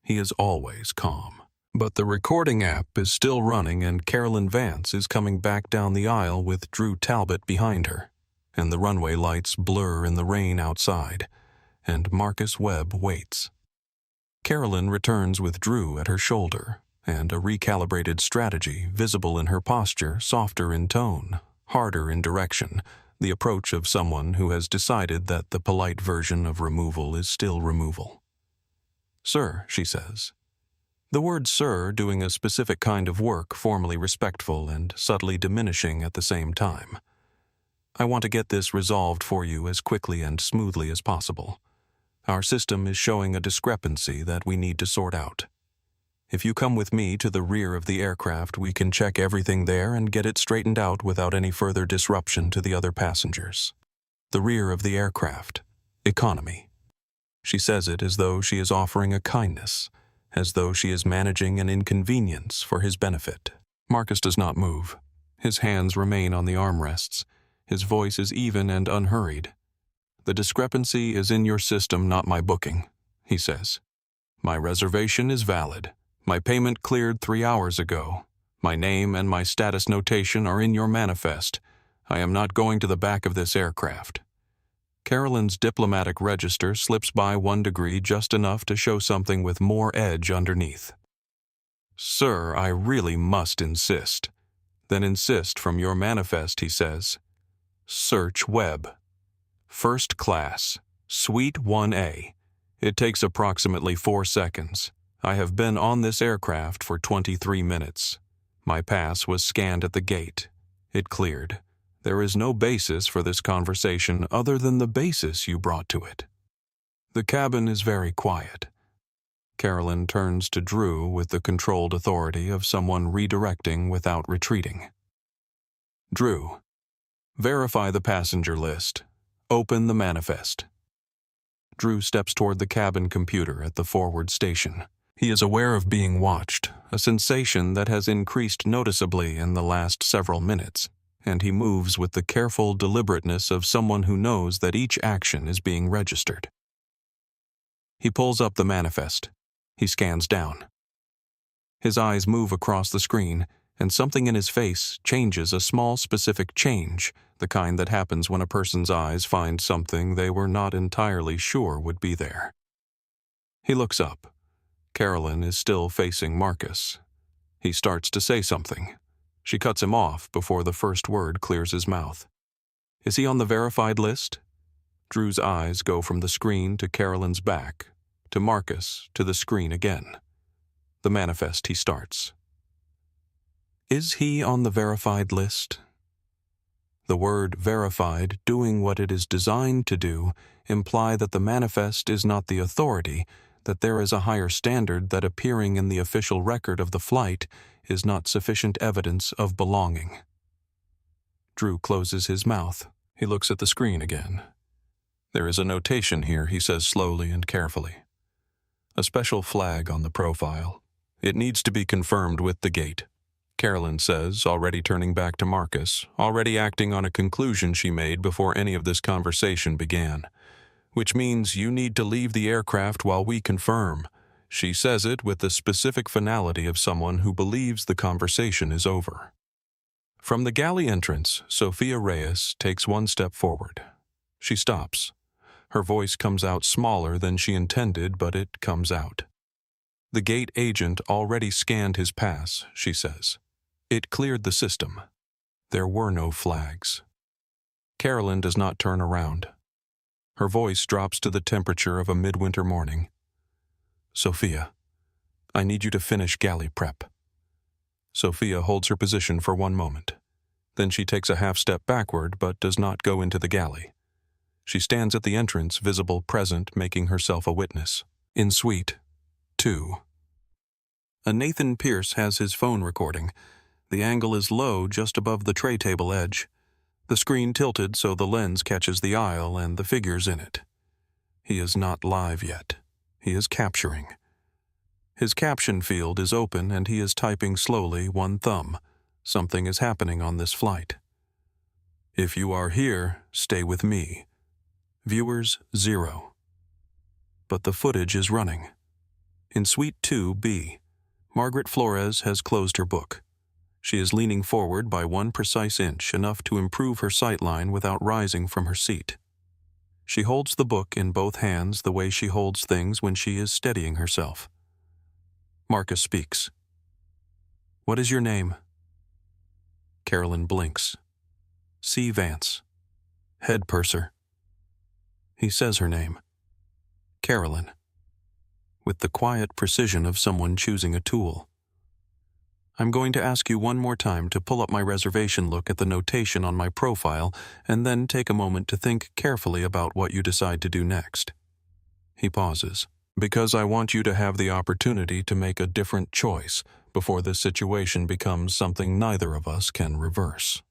S1: He is always calm. But the recording app is still running and Carolyn Vance is coming back down the aisle with Drew Talbot behind her, and the runway lights blur in the rain outside, and Marcus Webb waits. Carolyn returns with Drew at her shoulder, and a recalibrated strategy visible in her posture, softer in tone, harder in direction, the approach of someone who has decided that the polite version of removal is still removal. "Sir," she says. The word "sir" doing a specific kind of work, formally respectful and subtly diminishing at the same time. I want to get this resolved for you as quickly and smoothly as possible. Our system is showing a discrepancy that we need to sort out. If you come with me to the rear of the aircraft, we can check everything there and get it straightened out without any further disruption to the other passengers. The rear of the aircraft. Economy. She says it as though she is offering a kindness, as though she is managing an inconvenience for his benefit. Marcus does not move. His hands remain on the armrests. His voice is even and unhurried. The discrepancy is in your system, not my booking, he says. My reservation is valid. My payment cleared 3 hours ago. My name and my status notation are in your manifest. I am not going to the back of this aircraft. Carolyn's diplomatic register slips by 1 degree, just enough to show something with more edge underneath. Sir, I really must insist. Then insist from your manifest, he says. Search web. First class, Suite 1A. It takes approximately 4 seconds. I have been on this aircraft for 23 minutes. My pass was scanned at the gate. It cleared. There is no basis for this conversation other than the basis you brought to it. The cabin is very quiet. Carolyn turns to Drew with the controlled authority of someone redirecting without retreating. Drew, verify the passenger list. Open the manifest. Drew steps toward the cabin computer at the forward station. He is aware of being watched, a sensation that has increased noticeably in the last several minutes, and he moves with the careful deliberateness of someone who knows that each action is being registered. He pulls up the manifest. He scans down. His eyes move across the screen, and something in his face changes, a small specific change, the kind that happens when a person's eyes find something they were not entirely sure would be there. He looks up. Carolyn is still facing Marcus. He starts to say something. She cuts him off before the first word clears his mouth. Is he on the verified list? Drew's eyes go from the screen to Carolyn's back, to Marcus, to the screen again. The manifest he starts. Is he on the verified list? The word verified, doing what it is designed to do, imply that the manifest is not the authority, that there is a higher standard, that appearing in the official record of the flight is not sufficient evidence of belonging. Drew closes his mouth. He looks at the screen again. There is a notation here, he says slowly and carefully. A special flag on the profile. It needs to be confirmed with the gate. Carolyn says, already turning back to Marcus, already acting on a conclusion she made before any of this conversation began. Which means you need to leave the aircraft while we confirm. She says it with the specific finality of someone who believes the conversation is over. From the galley entrance, Sophia Reyes takes 1 step forward. She stops. Her voice comes out smaller than she intended, but it comes out. The gate agent already scanned his pass, she says. It cleared the system. There were no flags. Carolyn does not turn around. Her voice drops to the temperature of a midwinter morning. Sophia, I need you to finish galley prep. Sophia holds her position for 1 moment. Then she takes a half step backward, but does not go into the galley. She stands at the entrance, visible, present, making herself a witness. In Suite 2. A Nathan Pierce has his phone recording. The angle is low, just above the tray table edge. The screen tilted so the lens catches the aisle and the figures in it. He is not live yet. He is capturing. His caption field is open and he is typing slowly, 1 thumb. Something is happening on this flight. If you are here, stay with me. Viewers 0. But the footage is running. In Suite 2B, Margaret Flores has closed her book. She is leaning forward by 1 precise inch, enough to improve her sightline without rising from her seat. She holds the book in both hands the way she holds things when she is steadying herself. Marcus speaks. What is your name? Carolyn blinks. C. Vance. Head purser. He says her name. Carolyn. With the quiet precision of someone choosing a tool. I'm going to ask you one more time to pull up my reservation, look at the notation on my profile, and then take a moment to think carefully about what you decide to do next. He pauses. Because I want you to have the opportunity to make a different choice before this situation becomes something neither of us can reverse.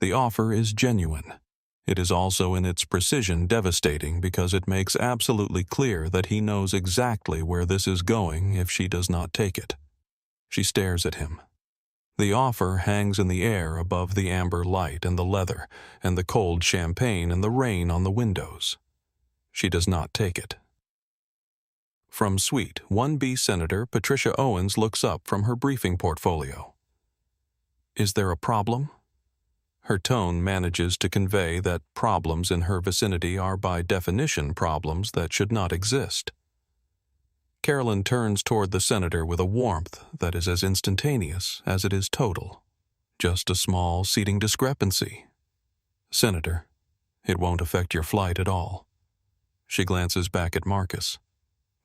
S1: The offer is genuine. It is also in its precision devastating because it makes absolutely clear that he knows exactly where this is going if she does not take it. She stares at him. The offer hangs in the air above the amber light and the leather and the cold champagne and the rain on the windows. She does not take it. From Suite 1B Senator Patricia Owens looks up from her briefing portfolio. Is there a problem? Her tone manages to convey that problems in her vicinity are by definition problems that should not exist. Carolyn turns toward the senator with a warmth that is as instantaneous as it is total. Just a small seating discrepancy. Senator, it won't affect your flight at all. She glances back at Marcus.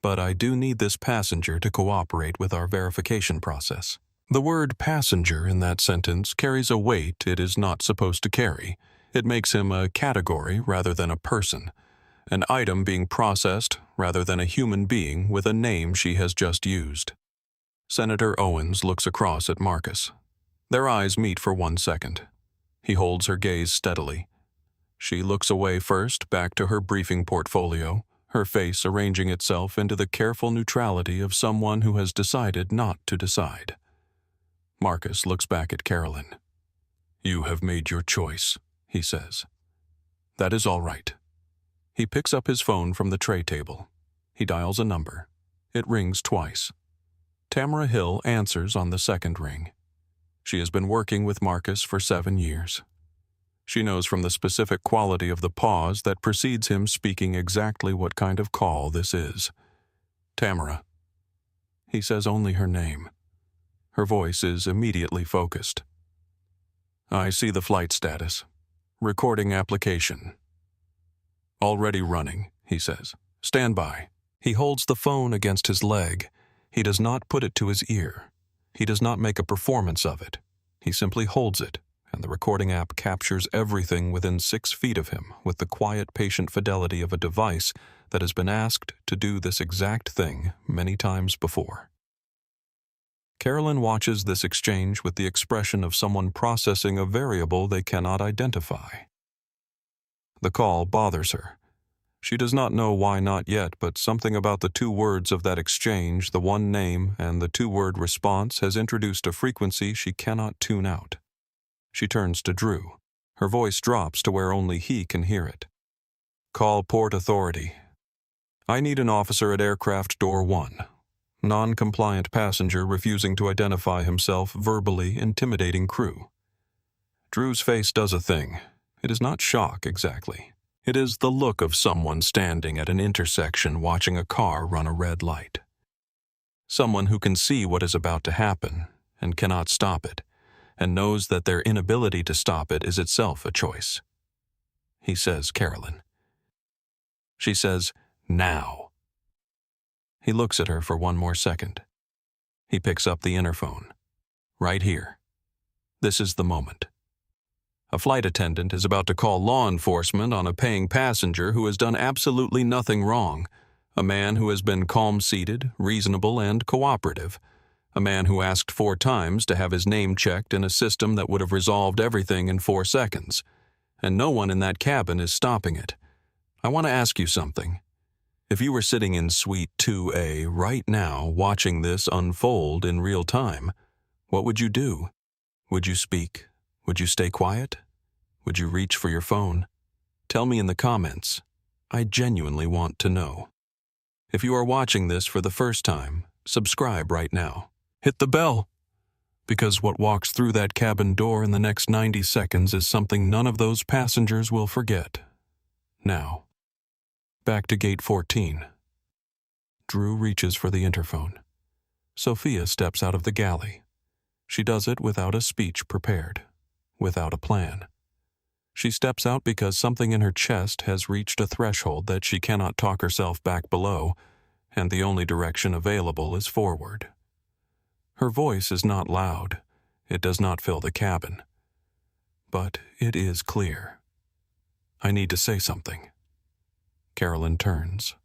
S1: But I do need this passenger to cooperate with our verification process. The word passenger in that sentence carries a weight it is not supposed to carry. It makes him a category rather than a person, an item being processed rather than a human being with a name she has just used. Senator Owens looks across at Marcus. Their eyes meet for 1 second. He holds her gaze steadily. She looks away first, back to her briefing portfolio, her face arranging itself into the careful neutrality of someone who has decided not to decide. Marcus looks back at Carolyn. You have made your choice, he says. That is all right. He picks up his phone from the tray table. He dials a number. It rings twice. Tamara Hill answers on the second ring. She has been working with Marcus for 7 years. She knows from the specific quality of the pause that precedes him speaking exactly what kind of call this is. Tamara. He says only her name. Her voice is immediately focused. I see the flight status. Recording application. Already running, he says. Stand by. He holds the phone against his leg. He does not put it to his ear. He does not make a performance of it. He simply holds it, and the recording app captures everything within 6 feet of him with the quiet, patient fidelity of a device that has been asked to do this exact thing many times before. Carolyn watches this exchange with the expression of someone processing a variable they cannot identify. The call bothers her. She does not know why not yet, but something about the 2 words of that exchange, the one name and the 2-word response, has introduced a frequency she cannot tune out. She turns to Drew. Her voice drops to where only he can hear it. Call Port Authority. I need an officer at aircraft door 1. Non-compliant passenger refusing to identify himself, verbally intimidating crew. Drew's face does a thing. It is not shock exactly. It is the look of someone standing at an intersection watching a car run a red light. Someone who can see what is about to happen and cannot stop it, and knows that their inability to stop it is itself a choice. He says, Carolyn. She says, now. He looks at her for 1 more second. He picks up the interphone. Right here. This is the moment. A flight attendant is about to call law enforcement on a paying passenger who has done absolutely nothing wrong, a man who has been calm-seated, reasonable, and cooperative, a man who asked 4 times to have his name checked in a system that would have resolved everything in 4 seconds, and no one in that cabin is stopping it. I want to ask you something. If you were sitting in Suite 2A right now watching this unfold in real time, what would you do? Would you speak? Would you stay quiet? Would you reach for your phone? Tell me in the comments. I genuinely want to know. If you are watching this for the first time, subscribe right now. Hit the bell, because what walks through that cabin door in the next 90 seconds is something none of those passengers will forget. Now, back to gate 14. Drew reaches for the interphone. Sophia steps out of the galley. She does it without a speech prepared, without a plan. She steps out because something in her chest has reached a threshold that she cannot talk herself back below, and the only direction available is forward. Her voice is not loud. It does not fill the cabin. But it is clear. I need to say something. Carolyn turns.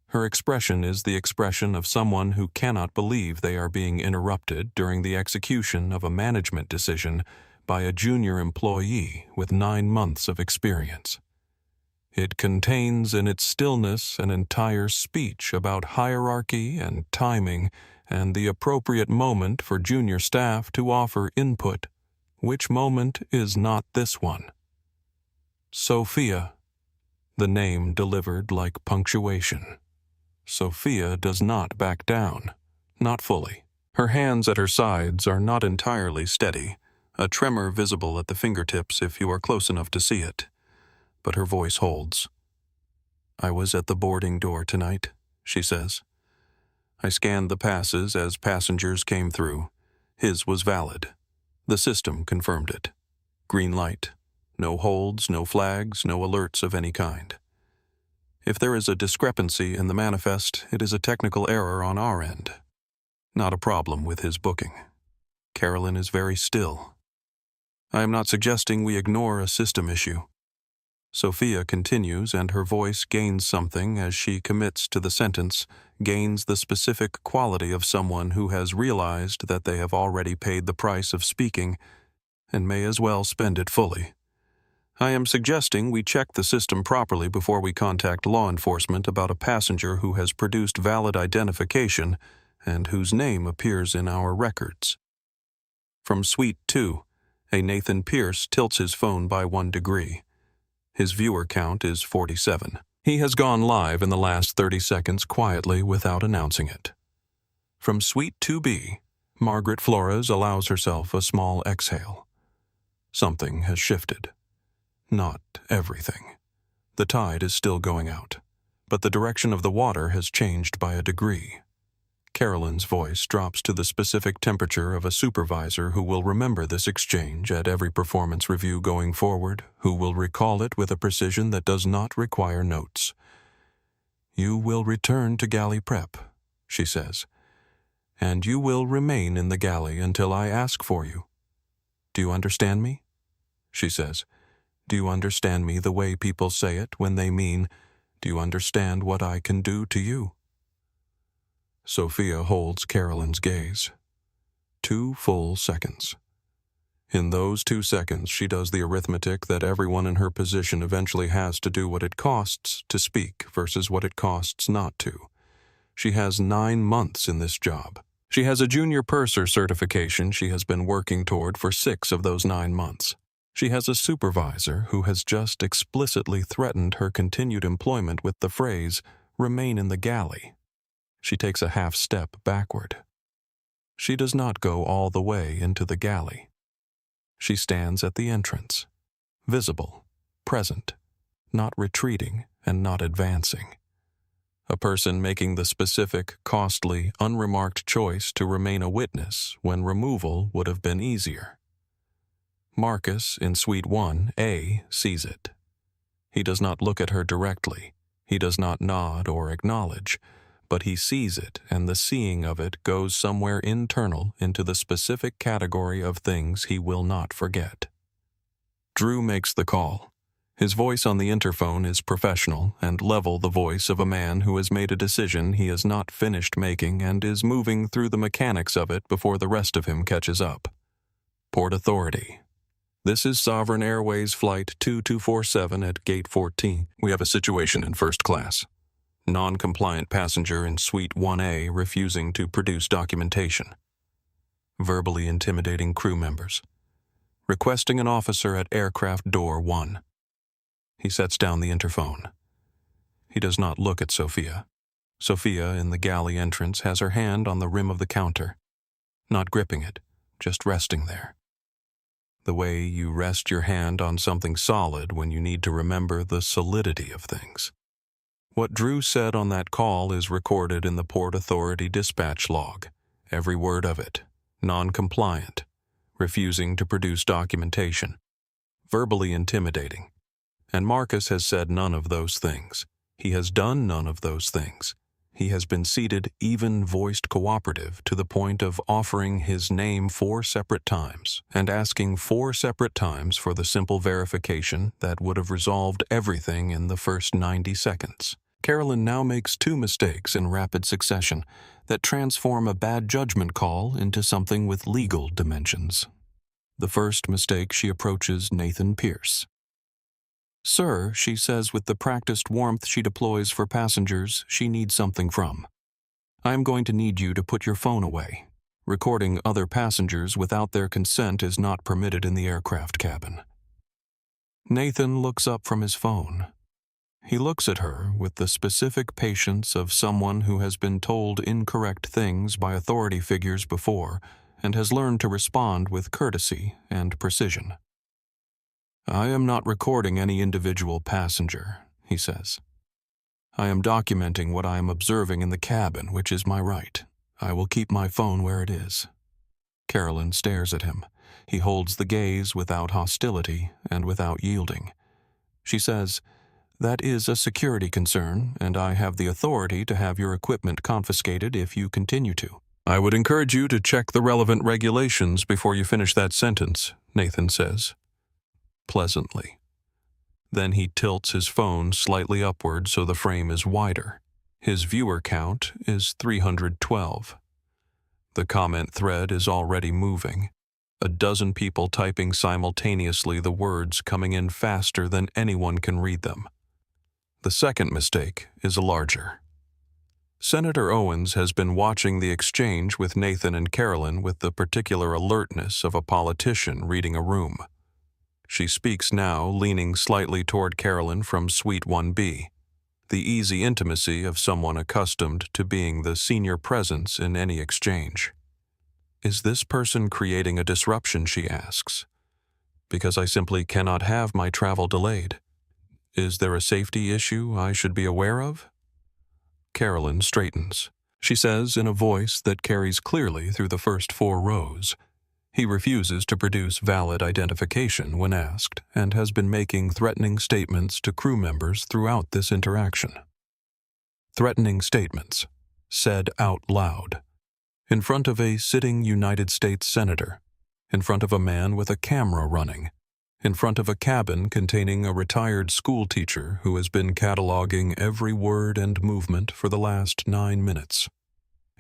S1: Her expression is the expression of someone who cannot believe they are being interrupted during the execution of a management decision by a junior employee with 9 months of experience. It contains in its stillness an entire speech about hierarchy and timing and the appropriate moment for junior staff to offer input, which moment is not this one. Sophia, the name delivered like punctuation. Sophia does not back down, not fully. Her hands at her sides are not entirely steady, a tremor visible at the fingertips if you are close enough to see it. But her voice holds. I was at the boarding door tonight, she says. I scanned the passes as passengers came through. His was valid. The system confirmed it. Green light. No holds, no flags, no alerts of any kind. If there is a discrepancy in the manifest, it is a technical error on our end. Not a problem with his booking. Carolyn is very still. I am not suggesting we ignore a system issue. Sophia continues, and her voice gains something as she commits to the sentence, gains the specific quality of someone who has realized that they have already paid the price of speaking and may as well spend it fully. I am suggesting we check the system properly before we contact law enforcement about a passenger who has produced valid identification and whose name appears in our records. From Suite 2, a Nathan Pierce tilts his phone by 1 degree. His viewer count is 47. He has gone live in the last 30 seconds quietly without announcing it. From Suite 2B, Margaret Flores allows herself a small exhale. Something has shifted. Not everything. The tide is still going out, but the direction of the water has changed by a degree. Carolyn's voice drops to the specific temperature of a supervisor who will remember this exchange at every performance review going forward, who will recall it with a precision that does not require notes. You will return to galley prep, she says, and you will remain in the galley until I ask for you. Do you understand me? She says. Do you understand me the way people say it when they mean, do you understand what I can do to you? Sophia holds Carolyn's gaze. 2 full seconds. In those 2 seconds, she does the arithmetic that everyone in her position eventually has to do what it costs to speak versus what it costs not to. She has 9 months in this job. She has a junior purser certification she has been working toward for 6 of those 9 months. She has a supervisor who has just explicitly threatened her continued employment with the phrase, remain in the galley. She takes a half step backward. She does not go all the way into the galley. She stands at the entrance, visible, present, not retreating and not advancing. A person making the specific, costly, unremarked choice to remain a witness when removal would have been easier. Marcus in Suite 1A sees it. He does not look at her directly. He does not nod or acknowledge, but he sees it, and the seeing of it goes somewhere internal into the specific category of things he will not forget. Drew makes the call. His voice on the interphone is professional and level, the voice of a man who has made a decision he has not finished making and is moving through the mechanics of it before the rest of him catches up. Port Authority. This is Sovereign Airways Flight 2247 at Gate 14. We have a situation in first class. Non-compliant passenger in Suite 1A refusing to produce documentation. Verbally intimidating crew members. Requesting an officer at aircraft door 1. He sets down the interphone. He does not look at Sophia. Sophia in the galley entrance has her hand on the rim of the counter. Not gripping it, just resting there. The way you rest your hand on something solid when you need to remember the solidity of things. What Drew said on that call is recorded in the Port Authority dispatch log, every word of it. Non-compliant, refusing to produce documentation, verbally intimidating. And Marcus has said none of those things. He has done none of those things. He has been seated even-voiced cooperative to the point of offering his name 4 separate times and asking 4 separate times for the simple verification that would have resolved everything in the first 90 seconds. Carolyn now makes 2 mistakes in rapid succession that transform a bad judgment call into something with legal dimensions. The first mistake, she approaches Nathan Pierce. "Sir," she says with the practiced warmth she deploys for passengers she needs something from, "I am going to need you to put your phone away. Recording other passengers without their consent is not permitted in the aircraft cabin." Nathan looks up from his phone. He looks at her with the specific patience of someone who has been told incorrect things by authority figures before and has learned to respond with courtesy and precision. "I am not recording any individual passenger," he says. "I am documenting what I am observing in the cabin, which is my right. I will keep my phone where it is." Carolyn stares at him. He holds the gaze without hostility and without yielding. She says, "That is a security concern, and I have the authority to have your equipment confiscated if you continue to." "I would encourage you to check the relevant regulations before you finish that sentence," Nathan says, pleasantly. Then he tilts his phone slightly upward so the frame is wider. His viewer count is 312. The comment thread is already moving. A dozen people typing simultaneously, the words coming in faster than anyone can read them. The second mistake is larger. Senator Owens has been watching the exchange with Nathan and Carolyn with the particular alertness of a politician reading a room. She speaks now, leaning slightly toward Carolyn from Suite 1B, the easy intimacy of someone accustomed to being the senior presence in any exchange. "Is this person creating a disruption?" she asks. "Because I simply cannot have my travel delayed. Is there a safety issue I should be aware of?" Carolyn straightens. She says in a voice that carries clearly through the first 4 rows. He refuses to produce valid identification when asked and has been making threatening statements to crew members throughout this interaction. Threatening statements, said out loud, in front of a sitting United States senator, in front of a man with a camera running, in front of a cabin containing a retired school teacher who has been cataloging every word and movement for the last 9 minutes.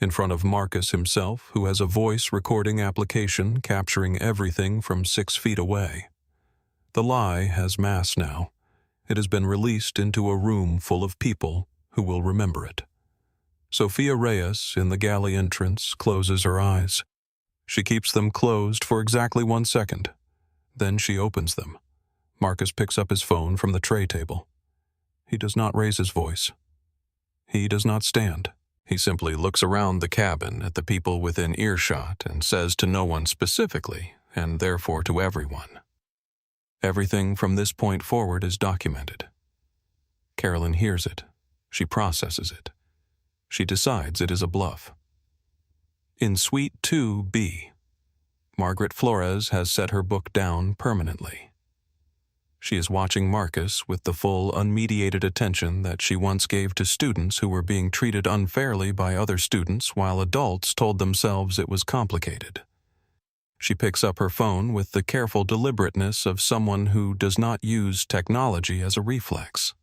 S1: In front of Marcus himself, who has a voice recording application capturing everything from 6 feet away. The lie has mass now. It has been released into a room full of people who will remember it. Sophia Reyes, in the galley entrance, closes her eyes. She keeps them closed for exactly 1 second. Then she opens them. Marcus picks up his phone from the tray table. He does not raise his voice. He does not stand. He simply looks around the cabin at the people within earshot and says to no one specifically, and therefore to everyone. Everything from this point forward is documented. Carolyn hears it. She processes it. She decides it is a bluff. In Suite 2B, Margaret Flores has set her book down permanently. She is watching Marcus with the full, unmediated attention that she once gave to students who were being treated unfairly by other students while adults told themselves it was complicated. She picks up her phone with the careful deliberateness of someone who does not use technology as a reflex.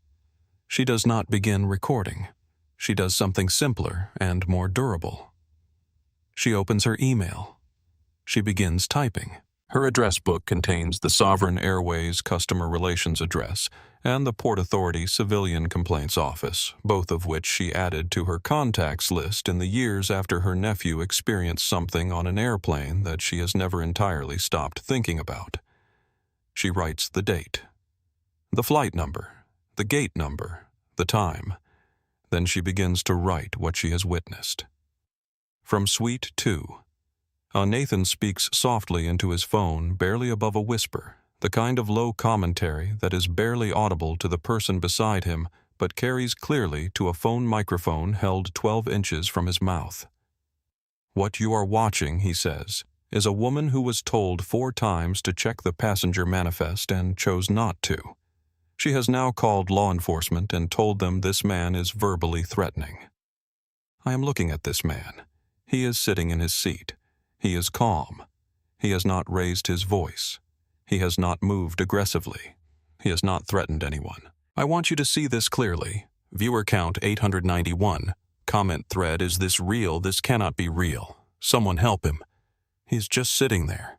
S1: She does not begin recording. She does something simpler and more durable. She opens her email. She begins typing. Her address book contains the Sovereign Airways Customer Relations address and the Port Authority Civilian Complaints Office, both of which she added to her contacts list in the years after her nephew experienced something on an airplane that she has never entirely stopped thinking about. She writes the date, the flight number, the gate number, the time. Then she begins to write what she has witnessed. From Suite 2. Nathan speaks softly into his phone, barely above a whisper, the kind of low commentary that is barely audible to the person beside him, but carries clearly to a phone microphone held 12 inches from his mouth. "What you are watching," he says, "is a woman who was told 4 times to check the passenger manifest and chose not to. She has now called law enforcement and told them this man is verbally threatening." I am looking at this man. He is sitting in his seat. He is calm. He has not raised his voice. He has not moved aggressively. He has not threatened anyone. I want you to see this clearly. Viewer count 891. Comment thread, is this real? This cannot be real. Someone help him. He's just sitting there.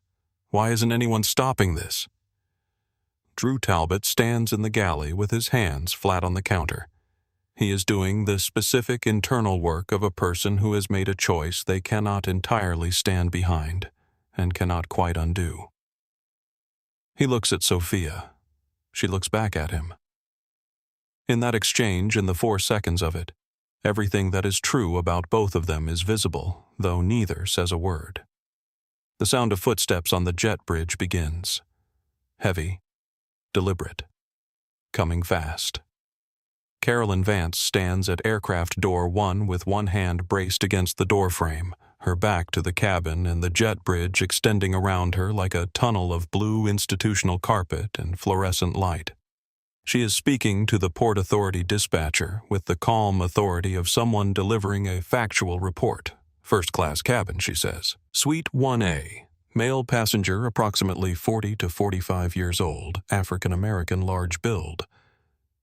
S1: Why isn't anyone stopping this? Drew Talbot stands in the galley with his hands flat on the counter. He is doing the specific internal work of a person who has made a choice they cannot entirely stand behind and cannot quite undo. He looks at Sophia. She looks back at him. In that exchange, in the 4 seconds of it, everything that is true about both of them is visible, though neither says a word. The sound of footsteps on the jet bridge begins. Heavy, deliberate, coming fast. Carolyn Vance stands at aircraft door 1 with one hand braced against the doorframe, her back to the cabin and the jet bridge extending around her like a tunnel of blue institutional carpet and fluorescent light. She is speaking to the Port Authority dispatcher with the calm authority of someone delivering a factual report. First-class cabin, she says. Suite 1A. Male passenger approximately 40 to 45 years old, African-American, large build.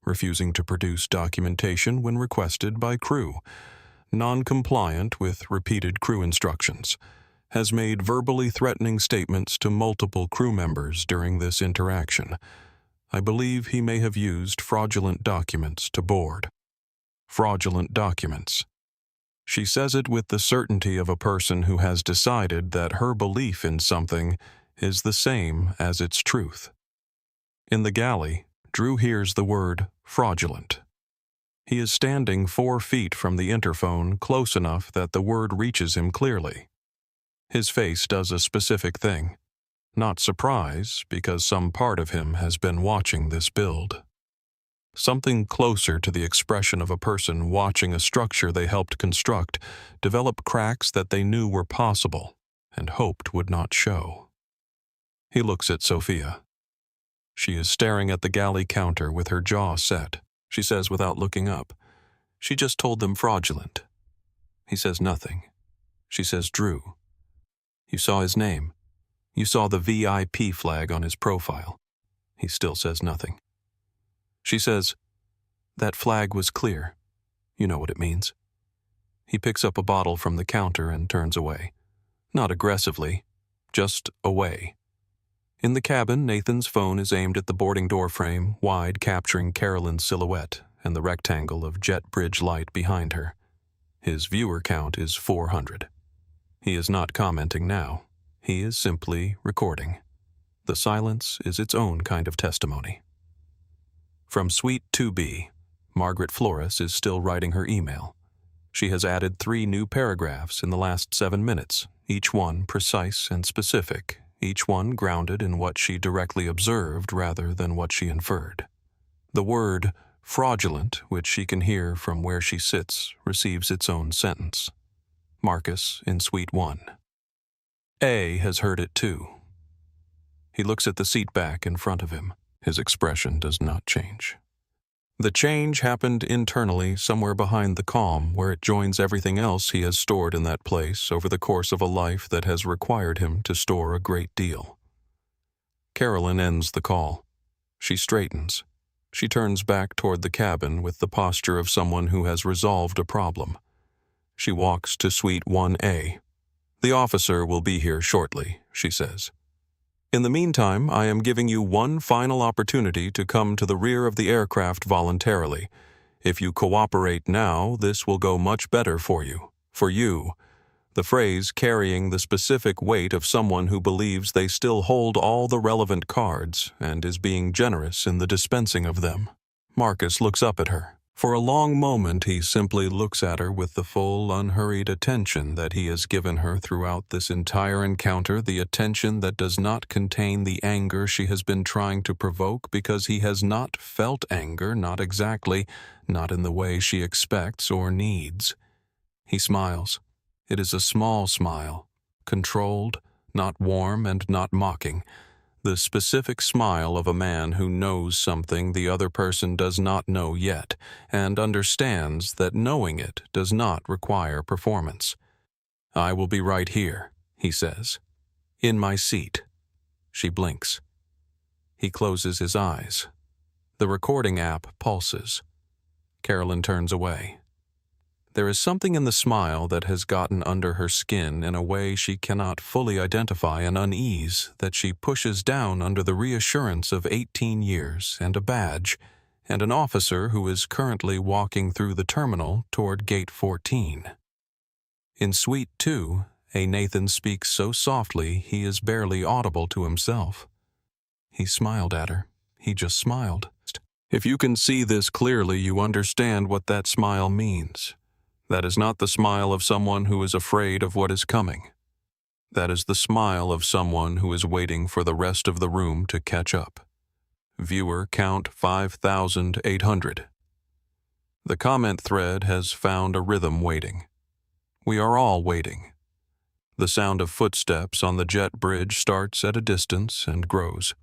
S1: Refusing to produce documentation when requested by crew. Non-compliant with repeated crew instructions. Has made verbally threatening statements to multiple crew members during this interaction. I believe he may have used fraudulent documents to board. Fraudulent documents. She says it with the certainty of a person who has decided that her belief in something is the same as its truth. In the galley, Drew hears the word fraudulent. He is standing 4 feet from the interphone, close enough that the word reaches him clearly. His face does a specific thing. Not surprise, because some part of him has been watching this build. Something closer to the expression of a person watching a structure they helped construct develop cracks that they knew were possible and hoped would not show. He looks at Sophia. She is staring at the galley counter with her jaw set. She says without looking up, "She just told them fraudulent." He says nothing. She says, "Drew, you saw his name. You saw the VIP flag on his profile." He still says nothing. She says, "That flag was clear. You know what it means." He picks up a bottle from the counter and turns away. Not aggressively, just away. In the cabin, Nathan's phone is aimed at the boarding door frame, wide capturing Carolyn's silhouette and the rectangle of jet bridge light behind her. His viewer count is 400. He is not commenting now. He is simply recording. The silence is its own kind of testimony. From Suite 2B, Margaret Flores is still writing her email. She has added 3 new paragraphs in the last 7 minutes, each one precise and specific, each one grounded in what she directly observed rather than what she inferred. The word fraudulent, which she can hear from where she sits, receives its own sentence. Marcus in Suite 1. A has heard it too. He looks at the seat back in front of him. His expression does not change. The change happened internally somewhere behind the calm, where it joins everything else he has stored in that place over the course of a life that has required him to store a great deal. Carolyn ends the call. She straightens. She turns back toward the cabin with the posture of someone who has resolved a problem. She walks to Suite 1A. "The officer will be here shortly," she says. "In the meantime, I am giving you one final opportunity to come to the rear of the aircraft voluntarily. If you cooperate now, this will go much better for you. For you." The phrase carrying the specific weight of someone who believes they still hold all the relevant cards and is being generous in the dispensing of them. Marcus looks up at her. For a long moment he simply looks at her with the full, unhurried attention that he has given her throughout this entire encounter, the attention that does not contain the anger she has been trying to provoke because he has not felt anger, not exactly, not in the way she expects or needs. He smiles. It is a small smile, controlled, not warm and not mocking. the specific smile of a man who knows something the other person does not know yet, and understands that knowing it does not require performance. "I will be right here," he says. "In my seat." She blinks. He closes his eyes. The recording app pulses. Carolyn turns away. There is something in the smile that has gotten under her skin in a way she cannot fully identify, an unease that she pushes down under the reassurance of 18 years and a badge, and an officer who is currently walking through the terminal toward Gate 14. In Suite 2, A. Nathan speaks so softly he is barely audible to himself. He smiled at her. He just smiled. If you can see this clearly, you understand what that smile means. That is not the smile of someone who is afraid of what is coming. That is the smile of someone who is waiting for the rest of the room to catch up. Viewer count 5,800. The comment thread has found a rhythm waiting. We are all waiting. The sound of footsteps on the jet bridge starts at a distance and grows.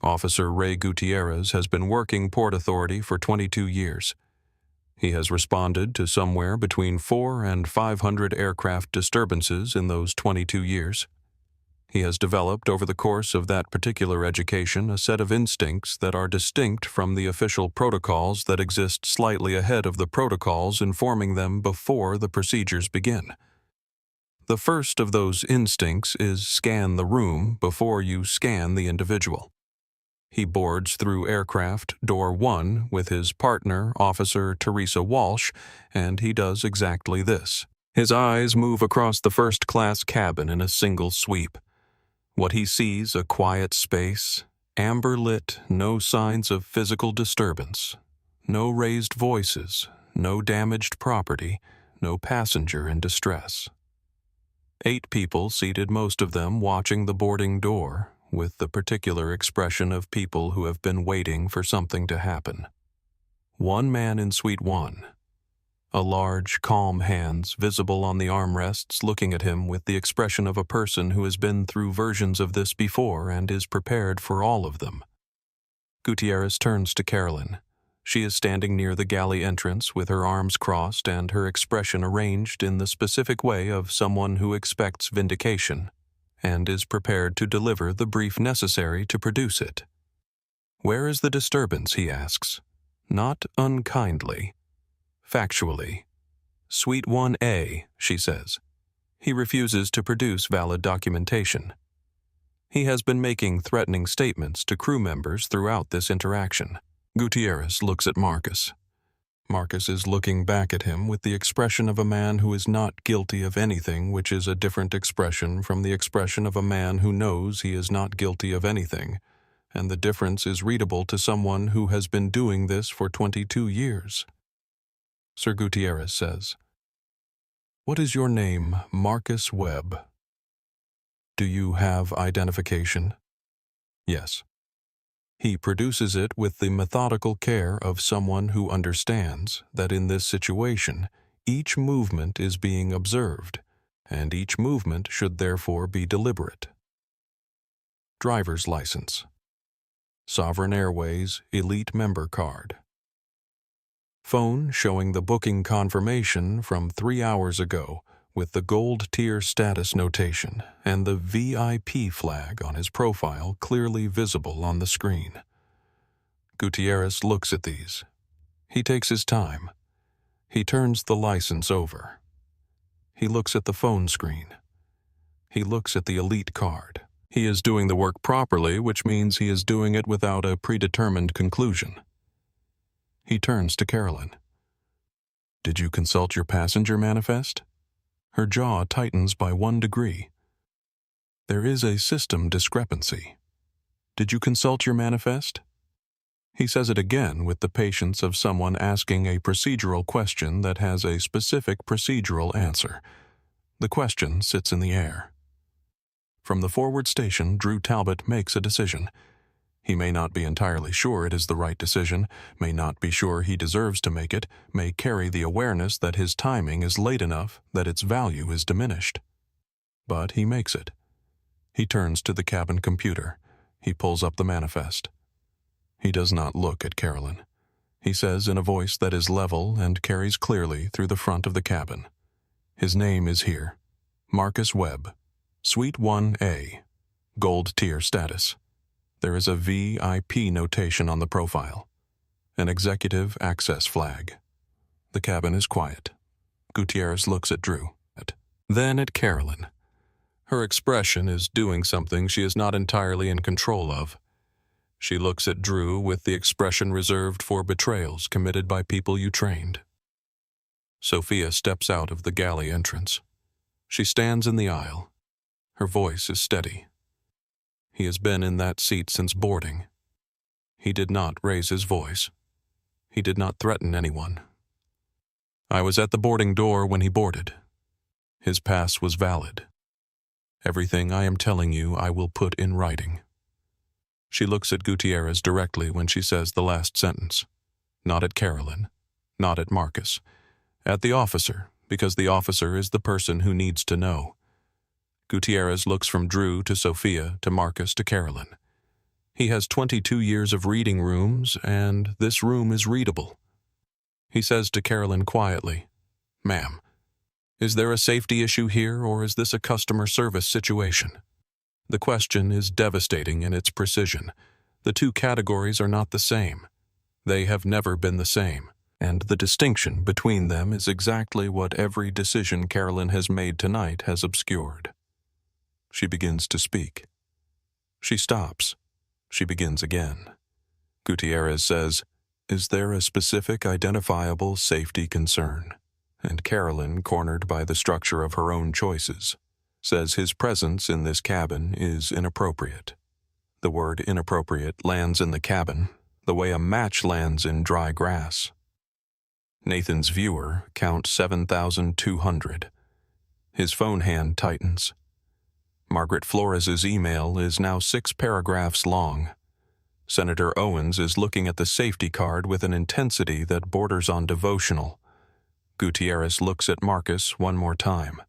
S1: Officer Ray Gutierrez has been working Port Authority for 22 years. He has responded to somewhere between 400 and 500 aircraft disturbances in those 22 years. He has developed over the course of that particular education a set of instincts that are distinct from the official protocols that exist slightly ahead of the protocols informing them before the procedures begin. The first of those instincts is scan the room before you scan the individual. He boards through aircraft door 1 with his partner, Officer Teresa Walsh, and he does exactly this. His eyes move across the first-class cabin in a single sweep. What he sees, a quiet space, amber-lit, no signs of physical disturbance, no raised voices, no damaged property, no passenger in distress. 8 people seated, most of them watching the boarding door, with the particular expression of people who have been waiting for something to happen. One man in Suite 1. A large, calm hands visible on the armrests looking at him with the expression of a person who has been through versions of this before and is prepared for all of them. Gutierrez turns to Carolyn. She is standing near the galley entrance with her arms crossed and her expression arranged in the specific way of someone who expects vindication and is prepared to deliver the brief necessary to produce it. "Where is the disturbance?" he asks. Not unkindly. Factually. "Suite 1A, she says. He refuses to produce valid documentation. He has been making threatening statements to crew members throughout this interaction. Gutierrez looks at Marcus. Marcus is looking back at him with the expression of a man who is not guilty of anything, which is a different expression from the expression of a man who knows he is not guilty of anything, and the difference is readable to someone who has been doing this for 22 years. Sir Gutierrez says, "What is your name, Marcus Webb? Do you have identification?" "Yes." He produces it with the methodical care of someone who understands that in this situation, each movement is being observed, and each movement should therefore be deliberate. Driver's license. Sovereign Airways Elite Member Card. Phone showing the booking confirmation from 3 hours ago with the gold tier status notation and the VIP flag on his profile clearly visible on the screen. Gutierrez looks at these. He takes his time. He turns the license over. He looks at the phone screen. He looks at the elite card. He is doing the work properly, which means he is doing it without a predetermined conclusion. He turns to Carolyn. "Did you consult your passenger manifest?" Her jaw tightens by 1 degree. There is a system discrepancy. "Did you consult your manifest?" He says it again with the patience of someone asking a procedural question that has a specific procedural answer. The question sits in the air. From the forward station, Drew Talbot makes a decision. He may not be entirely sure it is the right decision, may not be sure he deserves to make it, may carry the awareness that his timing is late enough that its value is diminished. But he makes it. He turns to the cabin computer, He pulls up the manifest. He does not look at Carolyn. He says in a voice that is level and carries clearly through the front of the cabin. His name is here. Marcus Webb. Suite 1A. Gold tier status. There is a VIP notation on the profile. An executive access flag. The cabin is quiet. Gutierrez looks at Drew. Then at Carolyn. Her expression is doing something she is not entirely in control of. She looks at Drew with the expression reserved for betrayals committed by people you trained. Sophia steps out of the galley entrance. She stands in the aisle. Her voice is steady. He has been in that seat since boarding. He did not raise his voice. He did not threaten anyone. I was at the boarding door when he boarded. His pass was valid. Everything I am telling you I will put in writing. She looks at Gutierrez directly when she says the last sentence. Not at Carolyn. Not at Marcus. At the officer, because the officer is the person who needs to know. Gutierrez looks from Drew to Sophia to Marcus to Carolyn. He has 22 years of reading rooms, and this room is readable. He says to Carolyn quietly, "Ma'am, is there a safety issue here, or is this a customer service situation?" The question is devastating in its precision. The two categories are not the same. They have never been the same, and the distinction between them is exactly what every decision Carolyn has made tonight has obscured. She begins to speak. She stops. She begins again. Gutierrez says, "Is there a specific identifiable safety concern?" And Carolyn, cornered by the structure of her own choices, says his presence in this cabin is inappropriate. The word inappropriate lands in the cabin the way a match lands in dry grass. Nathan's viewer counts 7,200. His phone hand tightens. Margaret Flores's email is now 6 paragraphs long. Senator Owens is looking at the safety card with an intensity that borders on devotional. Gutierrez looks at Marcus one more time.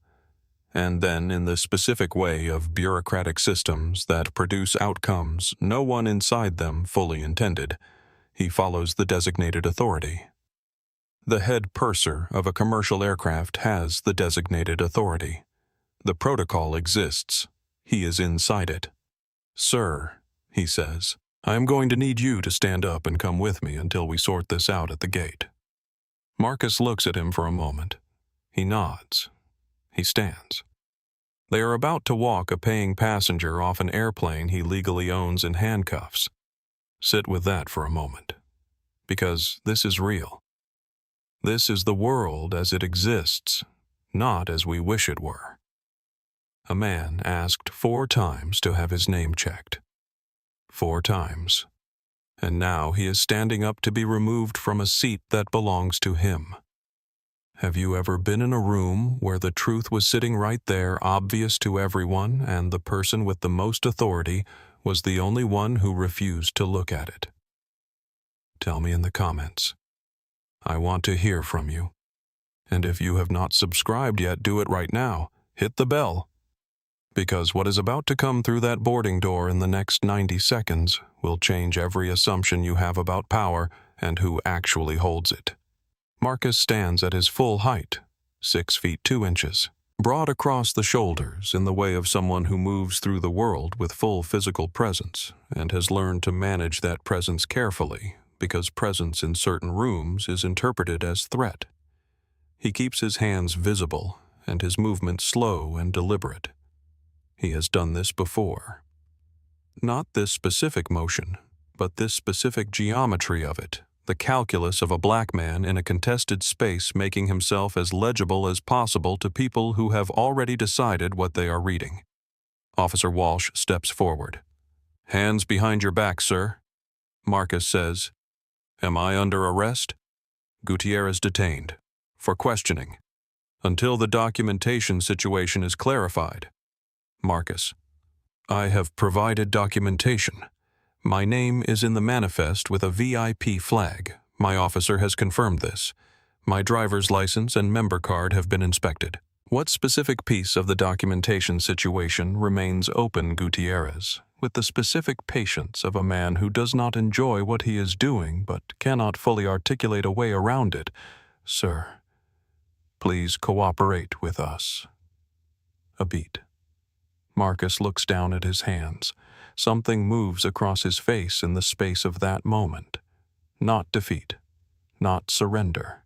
S1: And then, in the specific way of bureaucratic systems that produce outcomes no one inside them fully intended, he follows the designated authority. The head purser of a commercial aircraft has the designated authority. The protocol exists. He is inside it. "Sir," he says, "I am going to need you to stand up and come with me until we sort this out at the gate." Marcus looks at him for a moment. He nods. He stands. They are about to walk a paying passenger off an airplane he legally owns in handcuffs. Sit with that for a moment. Because this is real. This is the world as it exists, not as we wish it were. A man asked 4 times to have his name checked. 4 times. And now he is standing up to be removed from a seat that belongs to him. Have you ever been in a room where the truth was sitting right there, obvious to everyone, and the person with the most authority was the only one who refused to look at it? Tell me in the comments. I want to hear from you. And if you have not subscribed yet, do it right now. Hit the bell. Because what is about to come through that boarding door in the next 90 seconds will change every assumption you have about power and who actually holds it. Marcus stands at his full height, 6 feet 2 inches, broad across the shoulders in the way of someone who moves through the world with full physical presence and has learned to manage that presence carefully because presence in certain rooms is interpreted as threat. He keeps his hands visible and his movements slow and deliberate. He has done this before. Not this specific motion, but this specific geometry of it, the calculus of a black man in a contested space making himself as legible as possible to people who have already decided what they are reading. Officer Walsh steps forward. "Hands behind your back, sir." Marcus says, "Am I under arrest?" Gutierrez detained. For questioning. Until the documentation situation is clarified. Marcus, I have provided documentation. My name is in the manifest with a VIP flag. My officer has confirmed this. My driver's license and member card have been inspected. What specific piece of the documentation situation remains open, Gutierrez, with the specific patience of a man who does not enjoy what he is doing but cannot fully articulate a way around it. "Sir, please cooperate with us." A beat. Marcus looks down at his hands. Something moves across his face in the space of that moment. Not defeat. Not surrender.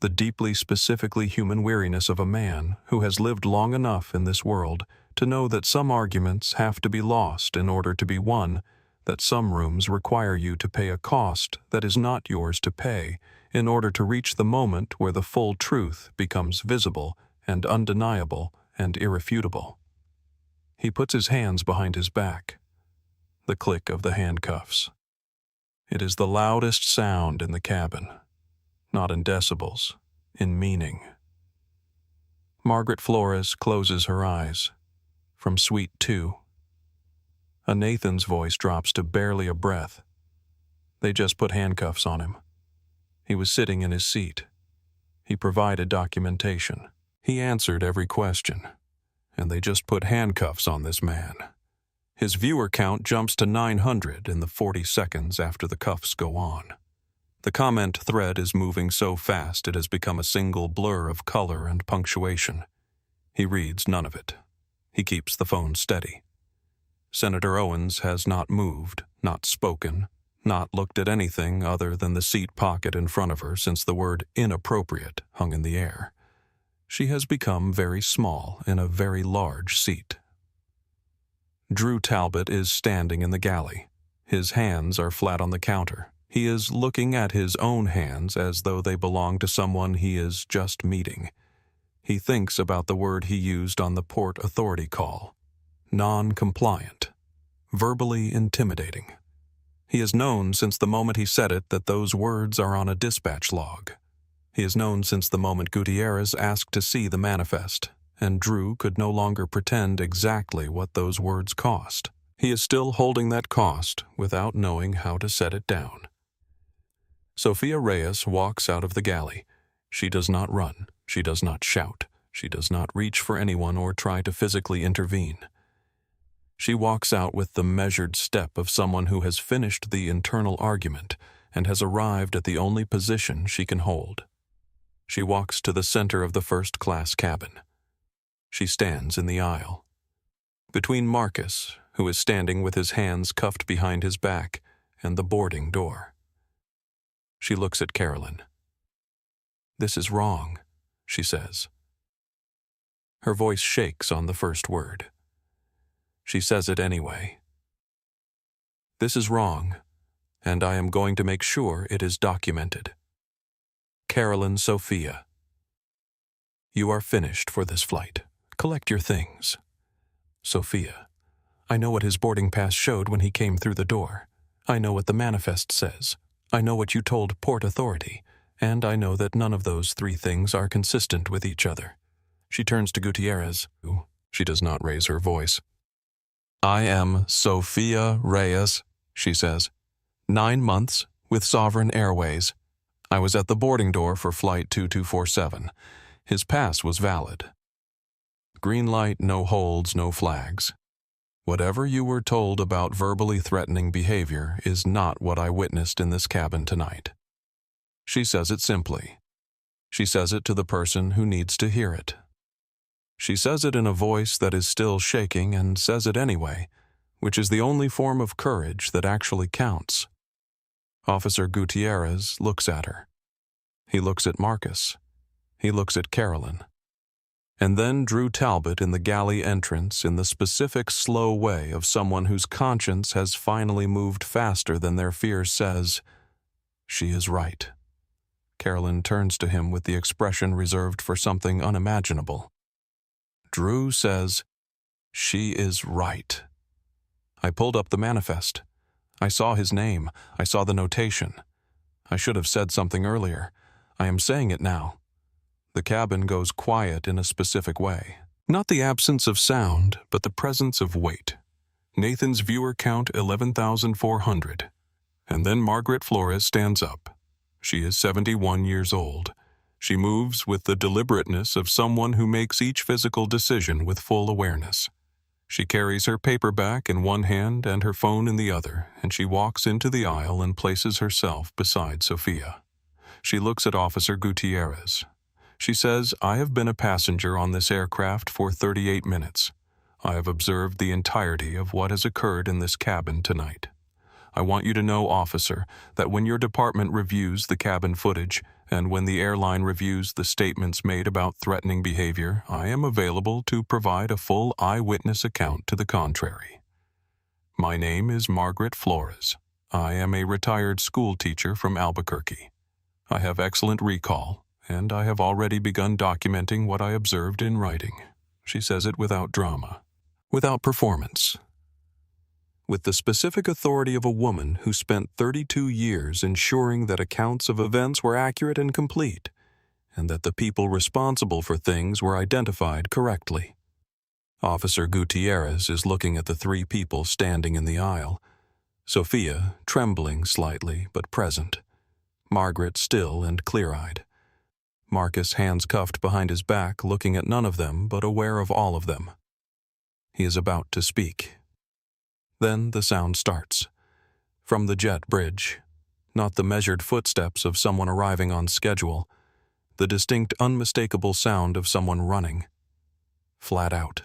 S1: The deeply specifically human weariness of a man who has lived long enough in this world to know that some arguments have to be lost in order to be won, that some rooms require you to pay a cost that is not yours to pay in order to reach the moment where the full truth becomes visible and undeniable and irrefutable. He puts his hands behind his back. The click of the handcuffs. It is the loudest sound in the cabin, not in decibels, in meaning. Margaret Flores closes her eyes. From Suite 2. A Nathan's voice drops to barely a breath. They just put handcuffs on him. He was sitting in his seat. He provided documentation. He answered every question. And they just put handcuffs on this man. His viewer count jumps to 900 in the 40 seconds after the cuffs go on. The comment thread is moving so fast it has become a single blur of color and punctuation. He reads none of it. He keeps the phone steady. Senator Owens has not moved, not spoken, not looked at anything other than the seat pocket in front of her since the word inappropriate hung in the air. She has become very small in a very large seat. Drew Talbot is standing in the galley. His hands are flat on the counter. He is looking at his own hands as though they belong to someone he is just meeting. He thinks about the word he used on the Port Authority call. Non-compliant. Verbally intimidating. He has known since the moment he said it that those words are on a dispatch log. He has known since the moment Gutierrez asked to see the manifest, and Drew could no longer pretend exactly what those words cost. He is still holding that cost without knowing how to set it down. Sophia Reyes walks out of the galley. She does not run. She does not shout. She does not reach for anyone or try to physically intervene. She walks out with the measured step of someone who has finished the internal argument and has arrived at the only position she can hold. She walks to the center of the first-class cabin. She stands in the aisle. Between Marcus, who is standing with his hands cuffed behind his back, and the boarding door. She looks at Carolyn. "This is wrong," she says. Her voice shakes on the first word. She says it anyway. "This is wrong, and I am going to make sure it is documented. Carolyn Sophia, you are finished for this flight. Collect your things." Sophia, "I know what his boarding pass showed when he came through the door. I know what the manifest says. I know what you told Port Authority, and I know that none of those three things are consistent with each other." She turns to Gutierrez. She does not raise her voice. "I am Sophia Reyes," she says. 9 months with Sovereign Airways. I was at the boarding door for Flight 2247. His pass was valid. Green light, no holds, no flags. Whatever you were told about verbally threatening behavior is not what I witnessed in this cabin tonight. She says it simply. She says it to the person who needs to hear it. She says it in a voice that is still shaking and says it anyway, which is the only form of courage that actually counts. Officer Gutierrez looks at her. He looks at Marcus. He looks at Carolyn. And then Drew Talbot in the galley entrance in the specific slow way of someone whose conscience has finally moved faster than their fear says, "She is right." Carolyn turns to him with the expression reserved for something unimaginable. Drew says, "She is right." I pulled up the manifest. I saw his name. I saw the notation. I should have said something earlier. I am saying it now. The cabin goes quiet in a specific way. Not the absence of sound, but the presence of weight. Nathan's viewer count 11,400. And then Margaret Flores stands up. She is 71 years old. She moves with the deliberateness of someone who makes each physical decision with full awareness. She carries her paperback in one hand and her phone in the other, and she walks into the aisle and places herself beside Sophia. She looks at Officer Gutierrez. She says, "I have been a passenger on this aircraft for 38 minutes. I have observed the entirety of what has occurred in this cabin tonight. I want you to know, officer, that when your department reviews the cabin footage and when the airline reviews the statements made about threatening behavior, I am available to provide a full eyewitness account to the contrary. My name is Margaret Flores. I am a retired school teacher from Albuquerque. I have excellent recall, and I have already begun documenting what I observed in writing." She says it without drama, without performance, with the specific authority of a woman who spent 32 years ensuring that accounts of events were accurate and complete, and that the people responsible for things were identified correctly. Officer Gutierrez is looking at the three people standing in the aisle. Sophia, trembling slightly but present. Margaret, still and clear-eyed. Marcus, hands cuffed behind his back, looking at none of them but aware of all of them. He is about to speak. Then the sound starts. From the jet bridge. Not the measured footsteps of someone arriving on schedule. The distinct, unmistakable sound of someone running. Flat out.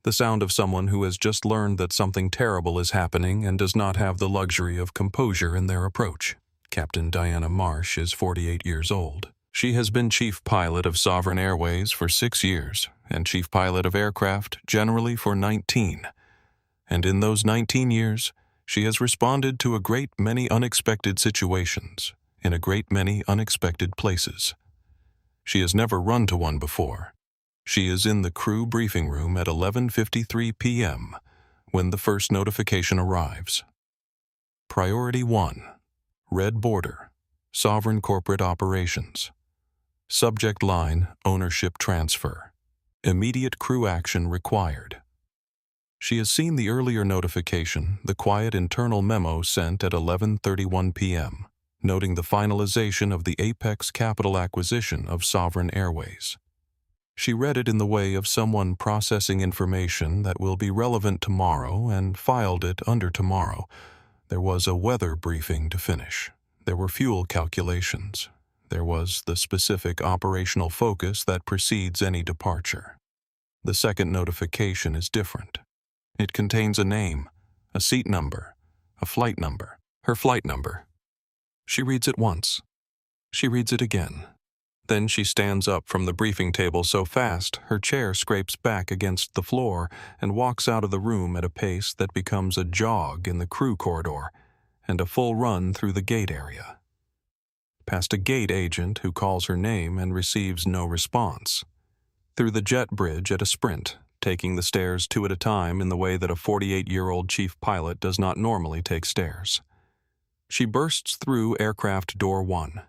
S1: The sound of someone who has just learned that something terrible is happening and does not have the luxury of composure in their approach. Captain Diana Marsh is 48 years old. She has been chief pilot of Sovereign Airways for 6 years and chief pilot of aircraft generally for 19. And in those 19 years, she has responded to a great many unexpected situations in a great many unexpected places. She has never run to one before. She is in the crew briefing room at 11:53 p.m. when the first notification arrives. Priority 1. Red border. Sovereign corporate operations. Subject line, ownership transfer. Immediate crew action required. She has seen the earlier notification, the quiet internal memo sent at 11:31 p.m., noting the finalization of the Apex Capital acquisition of Sovereign Airways. She read it in the way of someone processing information that will be relevant tomorrow and filed it under tomorrow. There was a weather briefing to finish. There were fuel calculations. There was the specific operational focus that precedes any departure. The second notification is different. It contains a name, a seat number, a flight number, her flight number. She reads it once. She reads it again. Then she stands up from the briefing table so fast her chair scrapes back against the floor and walks out of the room at a pace that becomes a jog in the crew corridor and a full run through the gate area. Past a gate agent who calls her name and receives no response. Through the jet bridge at a sprint, taking the stairs 2 at a time in the way that a 48-year-old chief pilot does not normally take stairs. She bursts through aircraft door 1.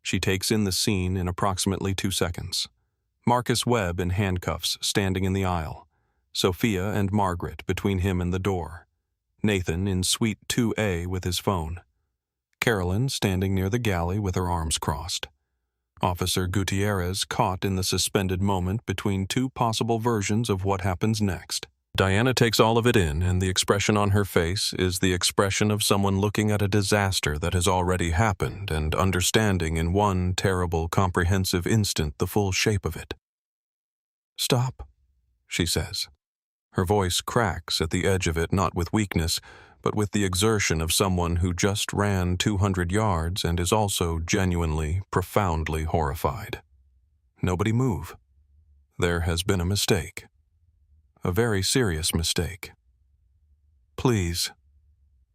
S1: She takes in the scene in approximately 2 seconds. Marcus Webb in handcuffs standing in the aisle. Sophia and Margaret between him and the door. Nathan in suite 2A with his phone. Carolyn standing near the galley with her arms crossed. Officer Gutierrez caught in the suspended moment between 2 possible versions of what happens next. Diana takes all of it in, and the expression on her face is the expression of someone looking at a disaster that has already happened and understanding in one terrible, comprehensive instant the full shape of it. "Stop," she says. Her voice cracks at the edge of it, not with weakness, but with the exertion of someone who just ran 200 yards and is also genuinely, profoundly horrified. Nobody move. There has been a mistake. A very serious mistake. Please.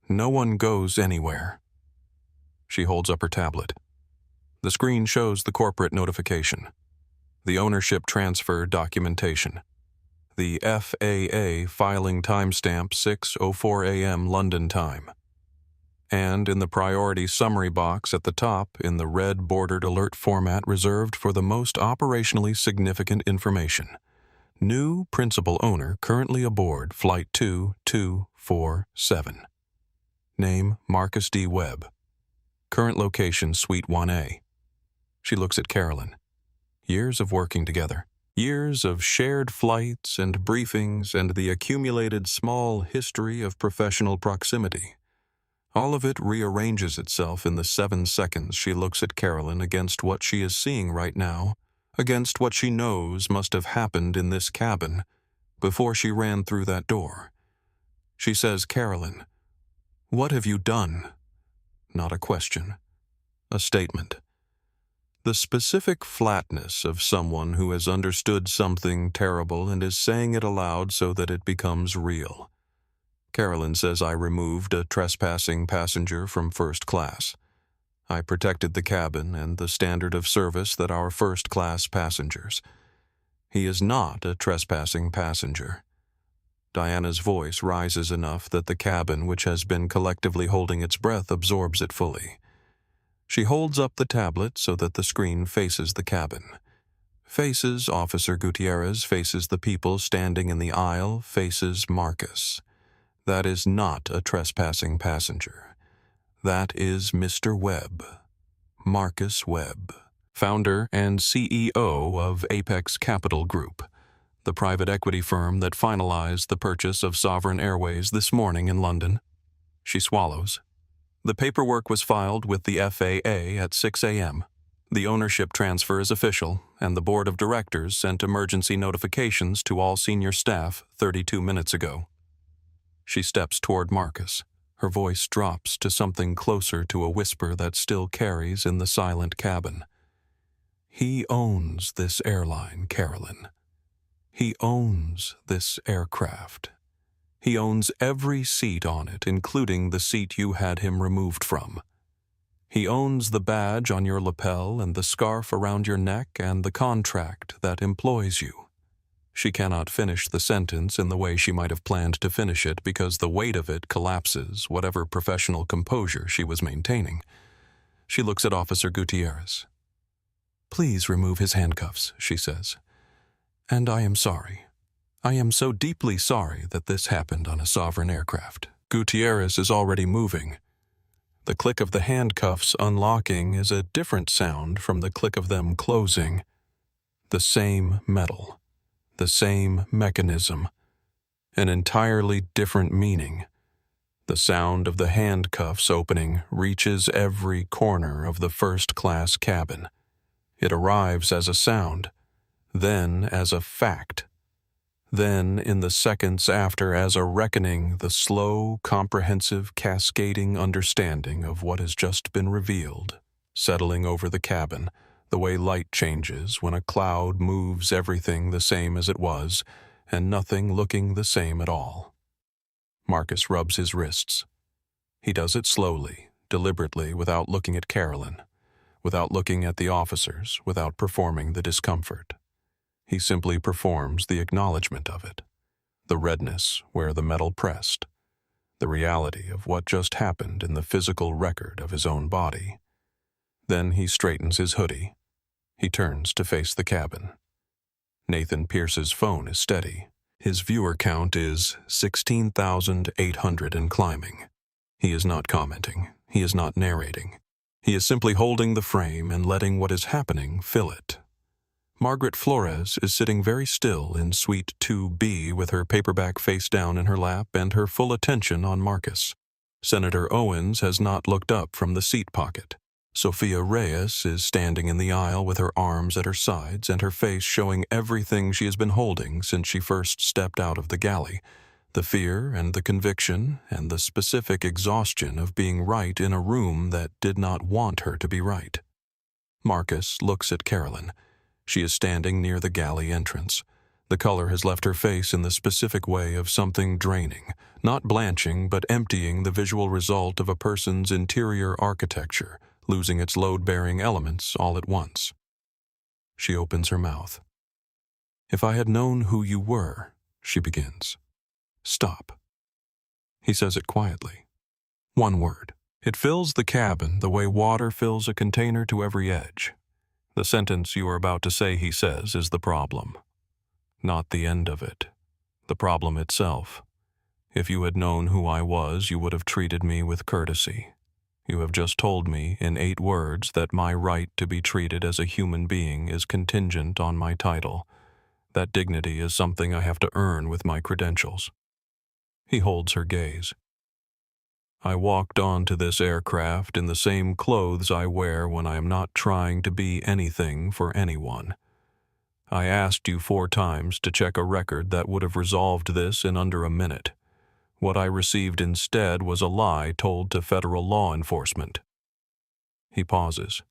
S1: No one goes anywhere. She holds up her tablet. The screen shows the corporate notification. The ownership transfer documentation. The FAA filing timestamp 6:04 a.m. London time. And in the priority summary box at the top, in the red bordered alert format reserved for the most operationally significant information. New principal owner currently aboard Flight 2247. Name Marcus D. Webb. Current location Suite 1A. She looks at Carolyn. Years of working together. Years of shared flights and briefings and the accumulated small history of professional proximity. All of it rearranges itself in the 7 seconds she looks at Carolyn against what she is seeing right now, against what she knows must have happened in this cabin before she ran through that door. She says, "Carolyn, what have you done?" Not a question. A statement. The specific flatness of someone who has understood something terrible and is saying it aloud so that it becomes real. Carolyn says, "I removed a trespassing passenger from first class. I protected the cabin and the standard of service that our first-class passengers. He is not a trespassing passenger." Diana's voice rises enough that the cabin, which has been collectively holding its breath, absorbs it fully. She holds up the tablet so that the screen faces the cabin. Faces Officer Gutierrez, faces the people standing in the aisle, faces Marcus. That is not a trespassing passenger. That is Mr. Webb. Marcus Webb, founder and CEO of Apex Capital Group, the private equity firm that finalized the purchase of Sovereign Airways this morning in London. She swallows. The paperwork was filed with the FAA at 6 a.m. The ownership transfer is official, and the board of directors sent emergency notifications to all senior staff 32 minutes ago. She steps toward Marcus. Her voice drops to something closer to a whisper that still carries in the silent cabin. He owns this airline, Carolyn. He owns this aircraft. He owns every seat on it, including the seat you had him removed from. He owns the badge on your lapel and the scarf around your neck and the contract that employs you. She cannot finish the sentence in the way she might have planned to finish it because the weight of it collapses whatever professional composure she was maintaining. She looks at Officer Gutierrez. "Please remove his handcuffs," she says. "And I am sorry. I am so deeply sorry that this happened on a sovereign aircraft." Gutierrez is already moving. The click of the handcuffs unlocking is a different sound from the click of them closing. The same metal, the same mechanism, an entirely different meaning. The sound of the handcuffs opening reaches every corner of the first-class cabin. It arrives as a sound, then as a fact. Then, in the seconds after, as a reckoning, the slow, comprehensive, cascading understanding of what has just been revealed, settling over the cabin, the way light changes when a cloud moves everything the same as it was, and nothing looking the same at all. Marcus rubs his wrists. He does it slowly, deliberately, without looking at Carolyn, without looking at the officers, without performing the discomfort. He simply performs the acknowledgement of it, the redness where the metal pressed, the reality of what just happened in the physical record of his own body. Then he straightens his hoodie. He turns to face the cabin. Nathan Pierce's phone is steady. His viewer count is 16,800 and climbing. He is not commenting. He is not narrating. He is simply holding the frame and letting what is happening fill it. Margaret Flores is sitting very still in Suite 2B with her paperback face down in her lap and her full attention on Marcus. Senator Owens has not looked up from the seat pocket. Sophia Reyes is standing in the aisle with her arms at her sides and her face showing everything she has been holding since she first stepped out of the galley, the fear and the conviction and the specific exhaustion of being right in a room that did not want her to be right. Marcus looks at Carolyn. She is standing near the galley entrance. The color has left her face in the specific way of something draining, not blanching but emptying the visual result of a person's interior architecture, losing its load-bearing elements all at once. She opens her mouth. "If I had known who you were," she begins. "Stop." He says it quietly. One word. It fills the cabin the way water fills a container to every edge. The sentence you are about to say, he says, is the problem. Not the end of it. The problem itself. If you had known who I was, you would have treated me with courtesy. You have just told me in 8 words that my right to be treated as a human being is contingent on my title. That dignity is something I have to earn with my credentials. He holds her gaze. I walked onto this aircraft in the same clothes I wear when I am not trying to be anything for anyone. I asked you 4 times to check a record that would have resolved this in under a minute. What I received instead was a lie told to federal law enforcement. He pauses.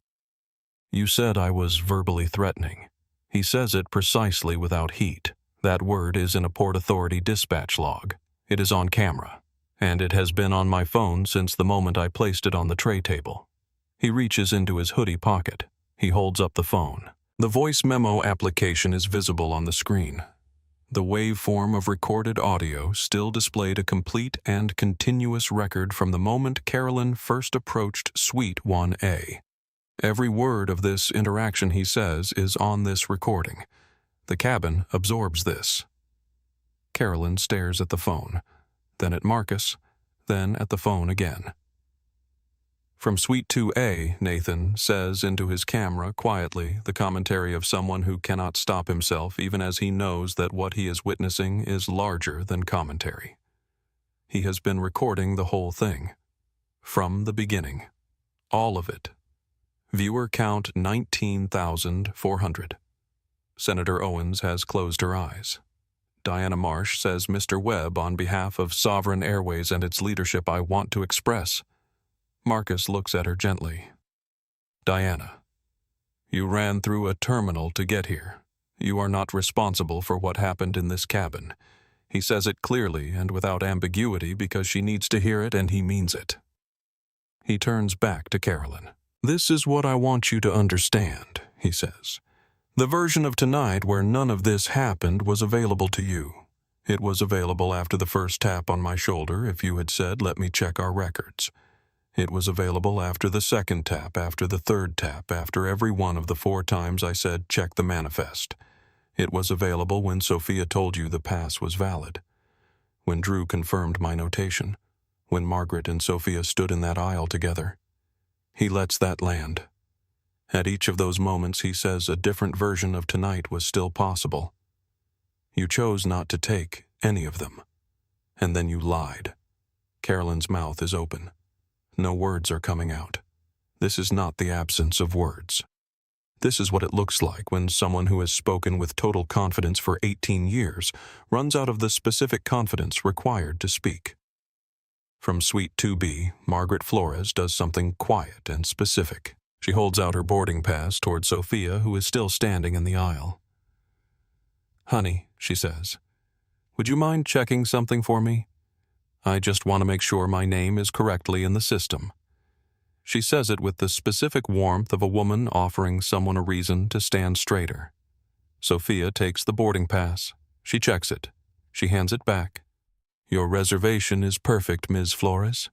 S1: You said I was verbally threatening. He says it precisely without heat. That word is in a Port Authority dispatch log. It is on camera, and it has been on my phone since the moment I placed it on the tray table. He reaches into his hoodie pocket. He holds up the phone. The voice memo application is visible on the screen. The waveform of recorded audio still displayed a complete and continuous record from the moment Carolyn first approached Suite 1A. Every word of this interaction, he says, is on this recording. The cabin absorbs this. Carolyn stares at the phone, then at Marcus, then at the phone again. From Suite 2A, Nathan says into his camera quietly the commentary of someone who cannot stop himself even as he knows that what he is witnessing is larger than commentary. He has been recording the whole thing. From the beginning. All of it. Viewer count 19,400. Senator Owens has closed her eyes. Diana Marsh says, Mr. Webb, on behalf of Sovereign Airways and its leadership, I want to express. Marcus looks at her gently. Diana, you ran through a terminal to get here. You are not responsible for what happened in this cabin. He says it clearly and without ambiguity because she needs to hear it and he means it. He turns back to Carolyn. This is what I want you to understand, he says. The version of tonight where none of this happened was available to you. It was available after the first tap on my shoulder if you had said, let me check our records. It was available after the second tap, after the third tap, after every one of the 4 times I said, check the manifest. It was available when Sophia told you the pass was valid. When Drew confirmed my notation. When Margaret and Sophia stood in that aisle together. He lets that land. At each of those moments, he says a different version of tonight was still possible. You chose not to take any of them. And then you lied. Carolyn's mouth is open. No words are coming out. This is not the absence of words. This is what it looks like when someone who has spoken with total confidence for 18 years runs out of the specific confidence required to speak. From Suite 2B, Margaret Flores does something quiet and specific. She holds out her boarding pass toward Sophia, who is still standing in the aisle. Honey, she says, would you mind checking something for me? I just want to make sure my name is correctly in the system. She says it with the specific warmth of a woman offering someone a reason to stand straighter. Sophia takes the boarding pass. She checks it. She hands it back. Your reservation is perfect, Ms. Flores.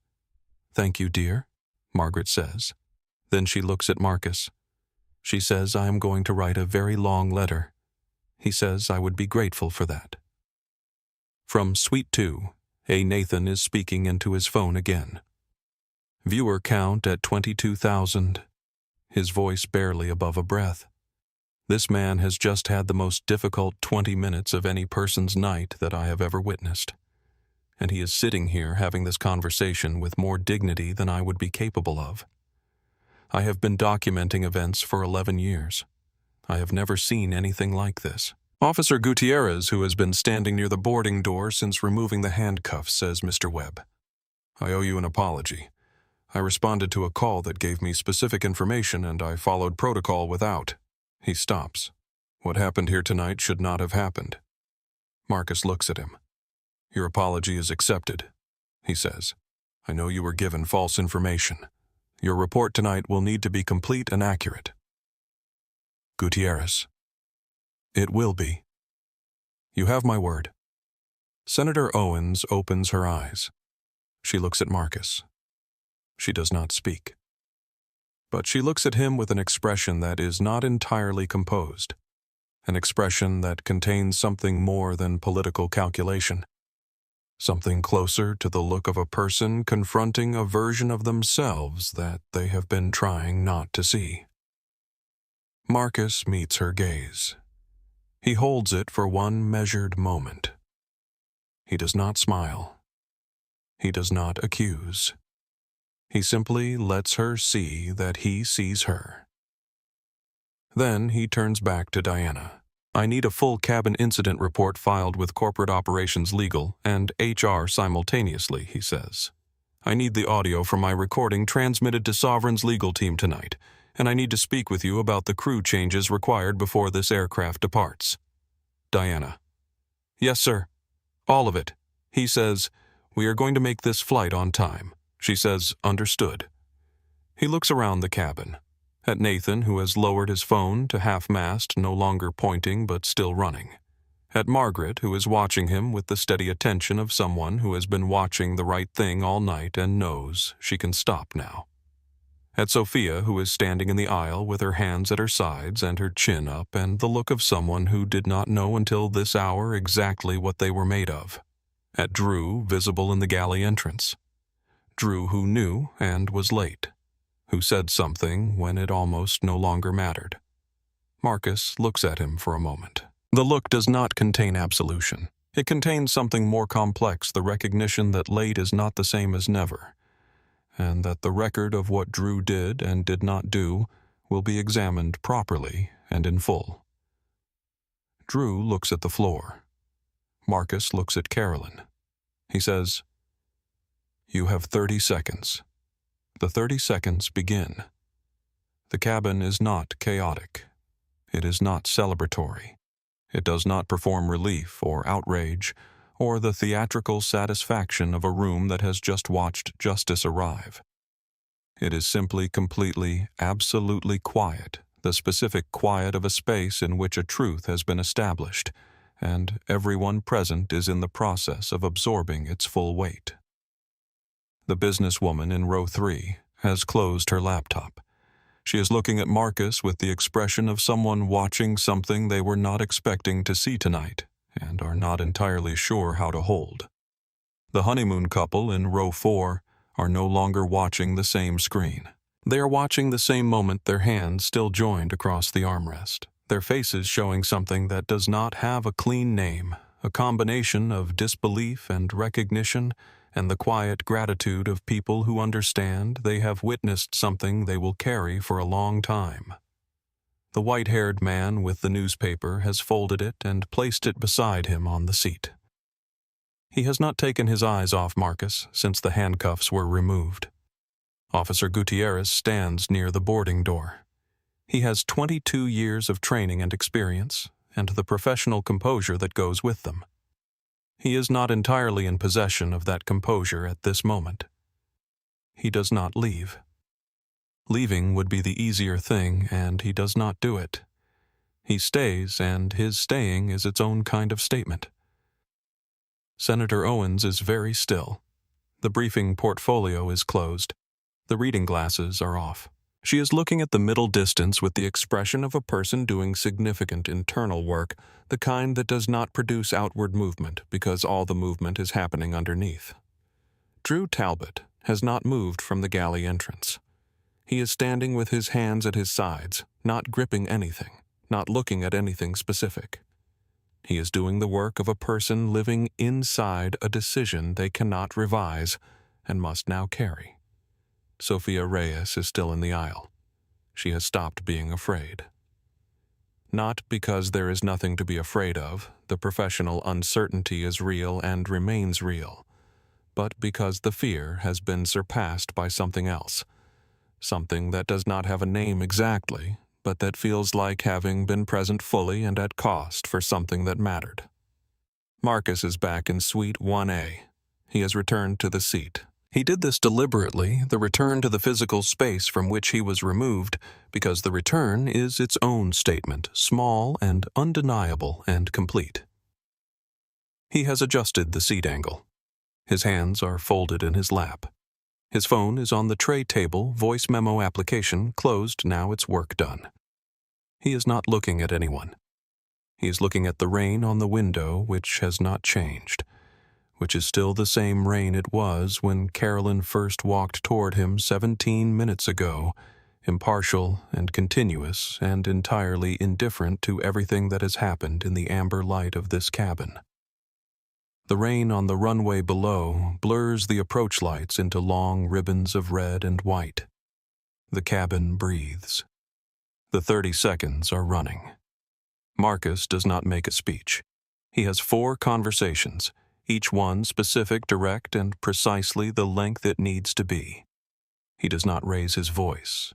S1: Thank you, dear, Margaret says. Then she looks at Marcus. She says I am going to write a very long letter. He says I would be grateful for that. From Suite 2, A. Nathan is speaking into his phone again. Viewer count at 22,000. His voice barely above a breath. This man has just had the most difficult 20 minutes of any person's night that I have ever witnessed. And he is sitting here having this conversation with more dignity than I would be capable of. I have been documenting events for 11 years. I have never seen anything like this. Officer Gutierrez, who has been standing near the boarding door since removing the handcuffs, says Mr. Webb. I owe you an apology. I responded to a call that gave me specific information and I followed protocol without. He stops. What happened here tonight should not have happened. Marcus looks at him. Your apology is accepted, he says. I know you were given false information. Your report tonight will need to be complete and accurate. Gutierrez. It will be. You have my word. Senator Owens opens her eyes. She looks at Marcus. She does not speak. But she looks at him with an expression that is not entirely composed, an expression that contains something more than political calculation, something closer to the look of a person confronting a version of themselves that they have been trying not to see. Marcus meets her gaze. He holds it for one measured moment. He does not smile. He does not accuse. He simply lets her see that he sees her. Then he turns back to Diana. I need a full cabin incident report filed with Corporate Operations Legal and HR simultaneously, he says. I need the audio from my recording transmitted to Sovereign's legal team tonight, and I need to speak with you about the crew changes required before this aircraft departs. Diana. Yes, sir. All of it. He says, we are going to make this flight on time. She says, understood. He looks around the cabin. At Nathan, who has lowered his phone to half-mast, no longer pointing but still running. At Margaret, who is watching him with the steady attention of someone who has been watching the right thing all night and knows she can stop now. At Sophia, who is standing in the aisle with her hands at her sides and her chin up and the look of someone who did not know until this hour exactly what they were made of. At Drew, visible in the galley entrance. Drew who knew and was late. Who said something when it almost no longer mattered. Marcus looks at him for a moment. The look does not contain absolution. It contains something more complex, the recognition that late is not the same as never, and that the record of what Drew did and did not do will be examined properly and in full. Drew looks at the floor. Marcus looks at Carolyn. He says, You have 30 seconds. The 30 seconds begin. The cabin is not chaotic. It is not celebratory. It does not perform relief or outrage or the theatrical satisfaction of a room that has just watched justice arrive. It is simply completely, absolutely quiet, the specific quiet of a space in which a truth has been established, and everyone present is in the process of absorbing its full weight. The businesswoman in row 3 has closed her laptop. She is looking at Marcus with the expression of someone watching something they were not expecting to see tonight and are not entirely sure how to hold. The honeymoon couple in row 4 are no longer watching the same screen. They are watching the same moment, their hands still joined across the armrest, their faces showing something that does not have a clean name, a combination of disbelief and recognition and the quiet gratitude of people who understand they have witnessed something they will carry for a long time. The white-haired man with the newspaper has folded it and placed it beside him on the seat. He has not taken his eyes off Marcus since the handcuffs were removed. Officer Gutierrez stands near the boarding door. He has 22 years of training and experience, and the professional composure that goes with them. He is not entirely in possession of that composure at this moment. He does not leave. Leaving would be the easier thing, and he does not do it. He stays, and his staying is its own kind of statement. Senator Owens is very still. The briefing portfolio is closed. The reading glasses are off. She is looking at the middle distance with the expression of a person doing significant internal work, the kind that does not produce outward movement because all the movement is happening underneath. Drew Talbot has not moved from the galley entrance. He is standing with his hands at his sides, not gripping anything, not looking at anything specific. He is doing the work of a person living inside a decision they cannot revise and must now carry. Sophia Reyes is still in the aisle. She has stopped being afraid. Not because there is nothing to be afraid of, the professional uncertainty is real and remains real, but because the fear has been surpassed by something else, something that does not have a name exactly, but that feels like having been present fully and at cost for something that mattered. Marcus is back in Suite 1A. He has returned to the seat. He did this deliberately, the return to the physical space from which he was removed, because the return is its own statement, small and undeniable and complete. He has adjusted the seat angle. His hands are folded in his lap. His phone is on the tray table, voice memo application closed, now its work done. He is not looking at anyone. He is looking at the rain on the window, which has not changed, which is still the same rain it was when Carolyn first walked toward him 17 minutes ago impartial and continuous and entirely indifferent to everything that has happened in the amber light of this cabin. The rain on the runway below blurs the approach lights into long ribbons of red and white. The cabin breathes. The 30 seconds are running. Marcus does not make a speech. He has 4 conversations, each one specific, direct, and precisely the length it needs to be. He does not raise his voice.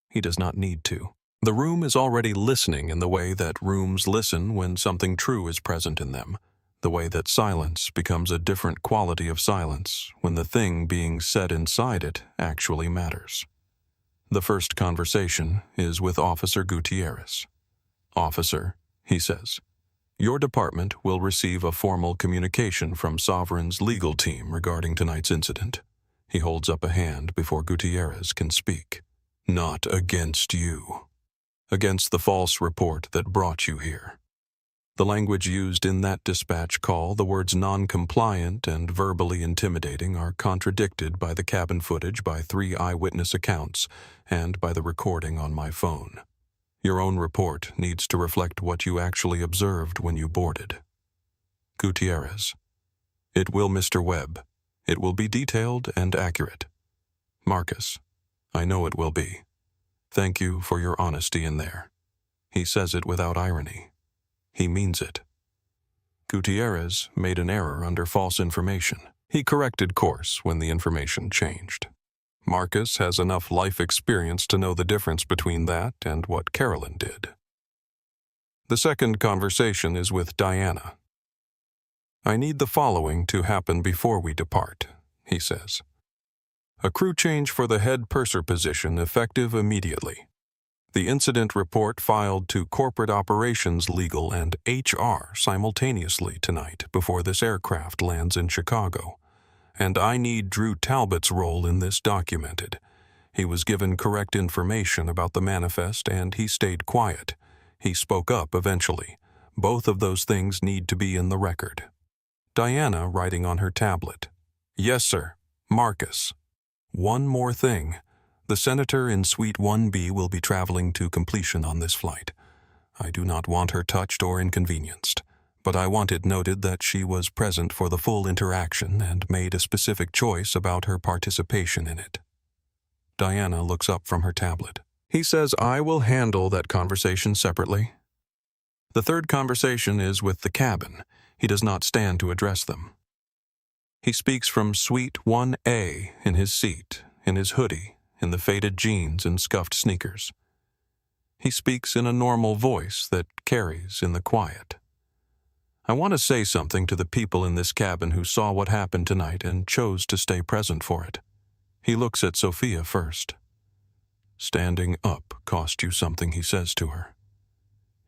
S1: He does not need to. The room is already listening in the way that rooms listen when something true is present in them, the way that silence becomes a different quality of silence when the thing being said inside it actually matters. The first conversation is with Officer Gutierrez. "Officer," he says, "your department will receive a formal communication from Sovereign's legal team regarding tonight's incident." He holds up a hand before Gutierrez can speak. "Not against you. Against the false report that brought you here." The language used in that dispatch call, the words non-compliant and verbally intimidating, are contradicted by the cabin footage, by 3 eyewitness accounts, and by the recording on my phone. Your own report needs to reflect what you actually observed when you boarded. Gutierrez: "It will, Mr. Webb. It will be detailed and accurate." Marcus: "I know it will be. Thank you for your honesty in there." He says it without irony. He means it. Gutierrez made an error under false information. He corrected course when the information changed. Marcus has enough life experience to know the difference between that and what Carolyn did. The second conversation is with Diana. "I need the following to happen before we depart," he says. "A crew change for the head purser position effective immediately. The incident report filed to Corporate Operations, Legal, and HR simultaneously tonight before this aircraft lands in Chicago. And I need Drew Talbot's role in this documented. He was given correct information about the manifest and he stayed quiet. He spoke up eventually. Both of those things need to be in the record." Diana, writing on her tablet: "Yes, sir. Marcus. One more thing. The senator in Suite 1B will be traveling to completion on this flight. I do not want her touched or inconvenienced, but I want it noted that she was present for the full interaction and made a specific choice about her participation in it." Diana looks up from her tablet. He says, "I will handle that conversation separately." The third conversation is with the cabin. He does not stand to address them. He speaks from Suite 1A in his seat, in his hoodie, in the faded jeans and scuffed sneakers. He speaks in a normal voice that carries in the quiet. "I want to say something to the people in this cabin who saw what happened tonight and chose to stay present for it." He looks at Sophia first. "Standing up cost you something," he says to her.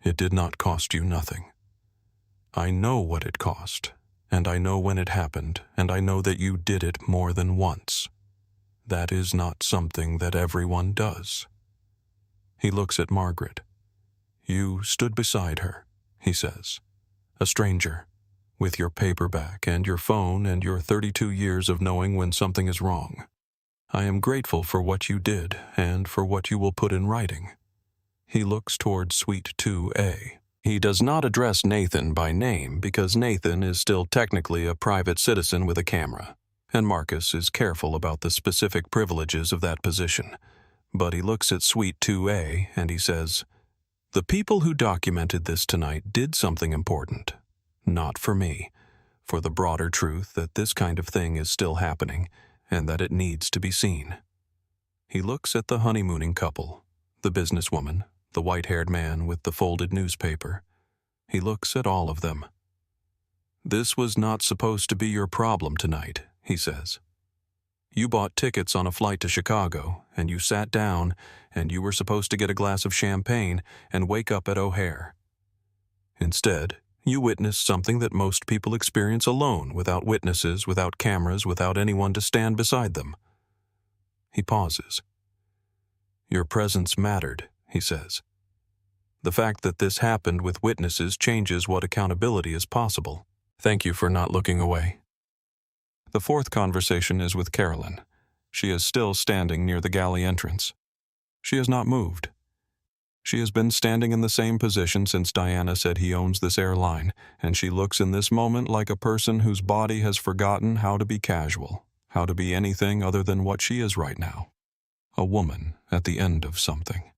S1: "It did not cost you nothing. I know what it cost, and I know when it happened, and I know that you did it more than once. That is not something that everyone does." He looks at Margaret. "You stood beside her," he says, "a stranger, with your paperback and your phone and your 32 years of knowing when something is wrong. I am grateful for what you did and for what you will put in writing." He looks toward Suite 2A. He does not address Nathan by name because Nathan is still technically a private citizen with a camera, and Marcus is careful about the specific privileges of that position. But he looks at Suite 2A and he says, "The people who documented this tonight did something important. Not for me, for the broader truth that this kind of thing is still happening and that it needs to be seen." He looks at the honeymooning couple, the businesswoman, the white-haired man with the folded newspaper. He looks at all of them. "This was not supposed to be your problem tonight," he says. "You bought tickets on a flight to Chicago, and you sat down, and you were supposed to get a glass of champagne and wake up at O'Hare. Instead, you witnessed something that most people experience alone, without witnesses, without cameras, without anyone to stand beside them." He pauses. "Your presence mattered," he says. "The fact that this happened with witnesses changes what accountability is possible. Thank you for not looking away." The fourth conversation is with Carolyn. She is still standing near the galley entrance. She has not moved. She has been standing in the same position since Diana said he owns this airline, and she looks in this moment like a person whose body has forgotten how to be casual, how to be anything other than what she is right now. A woman at the end of something.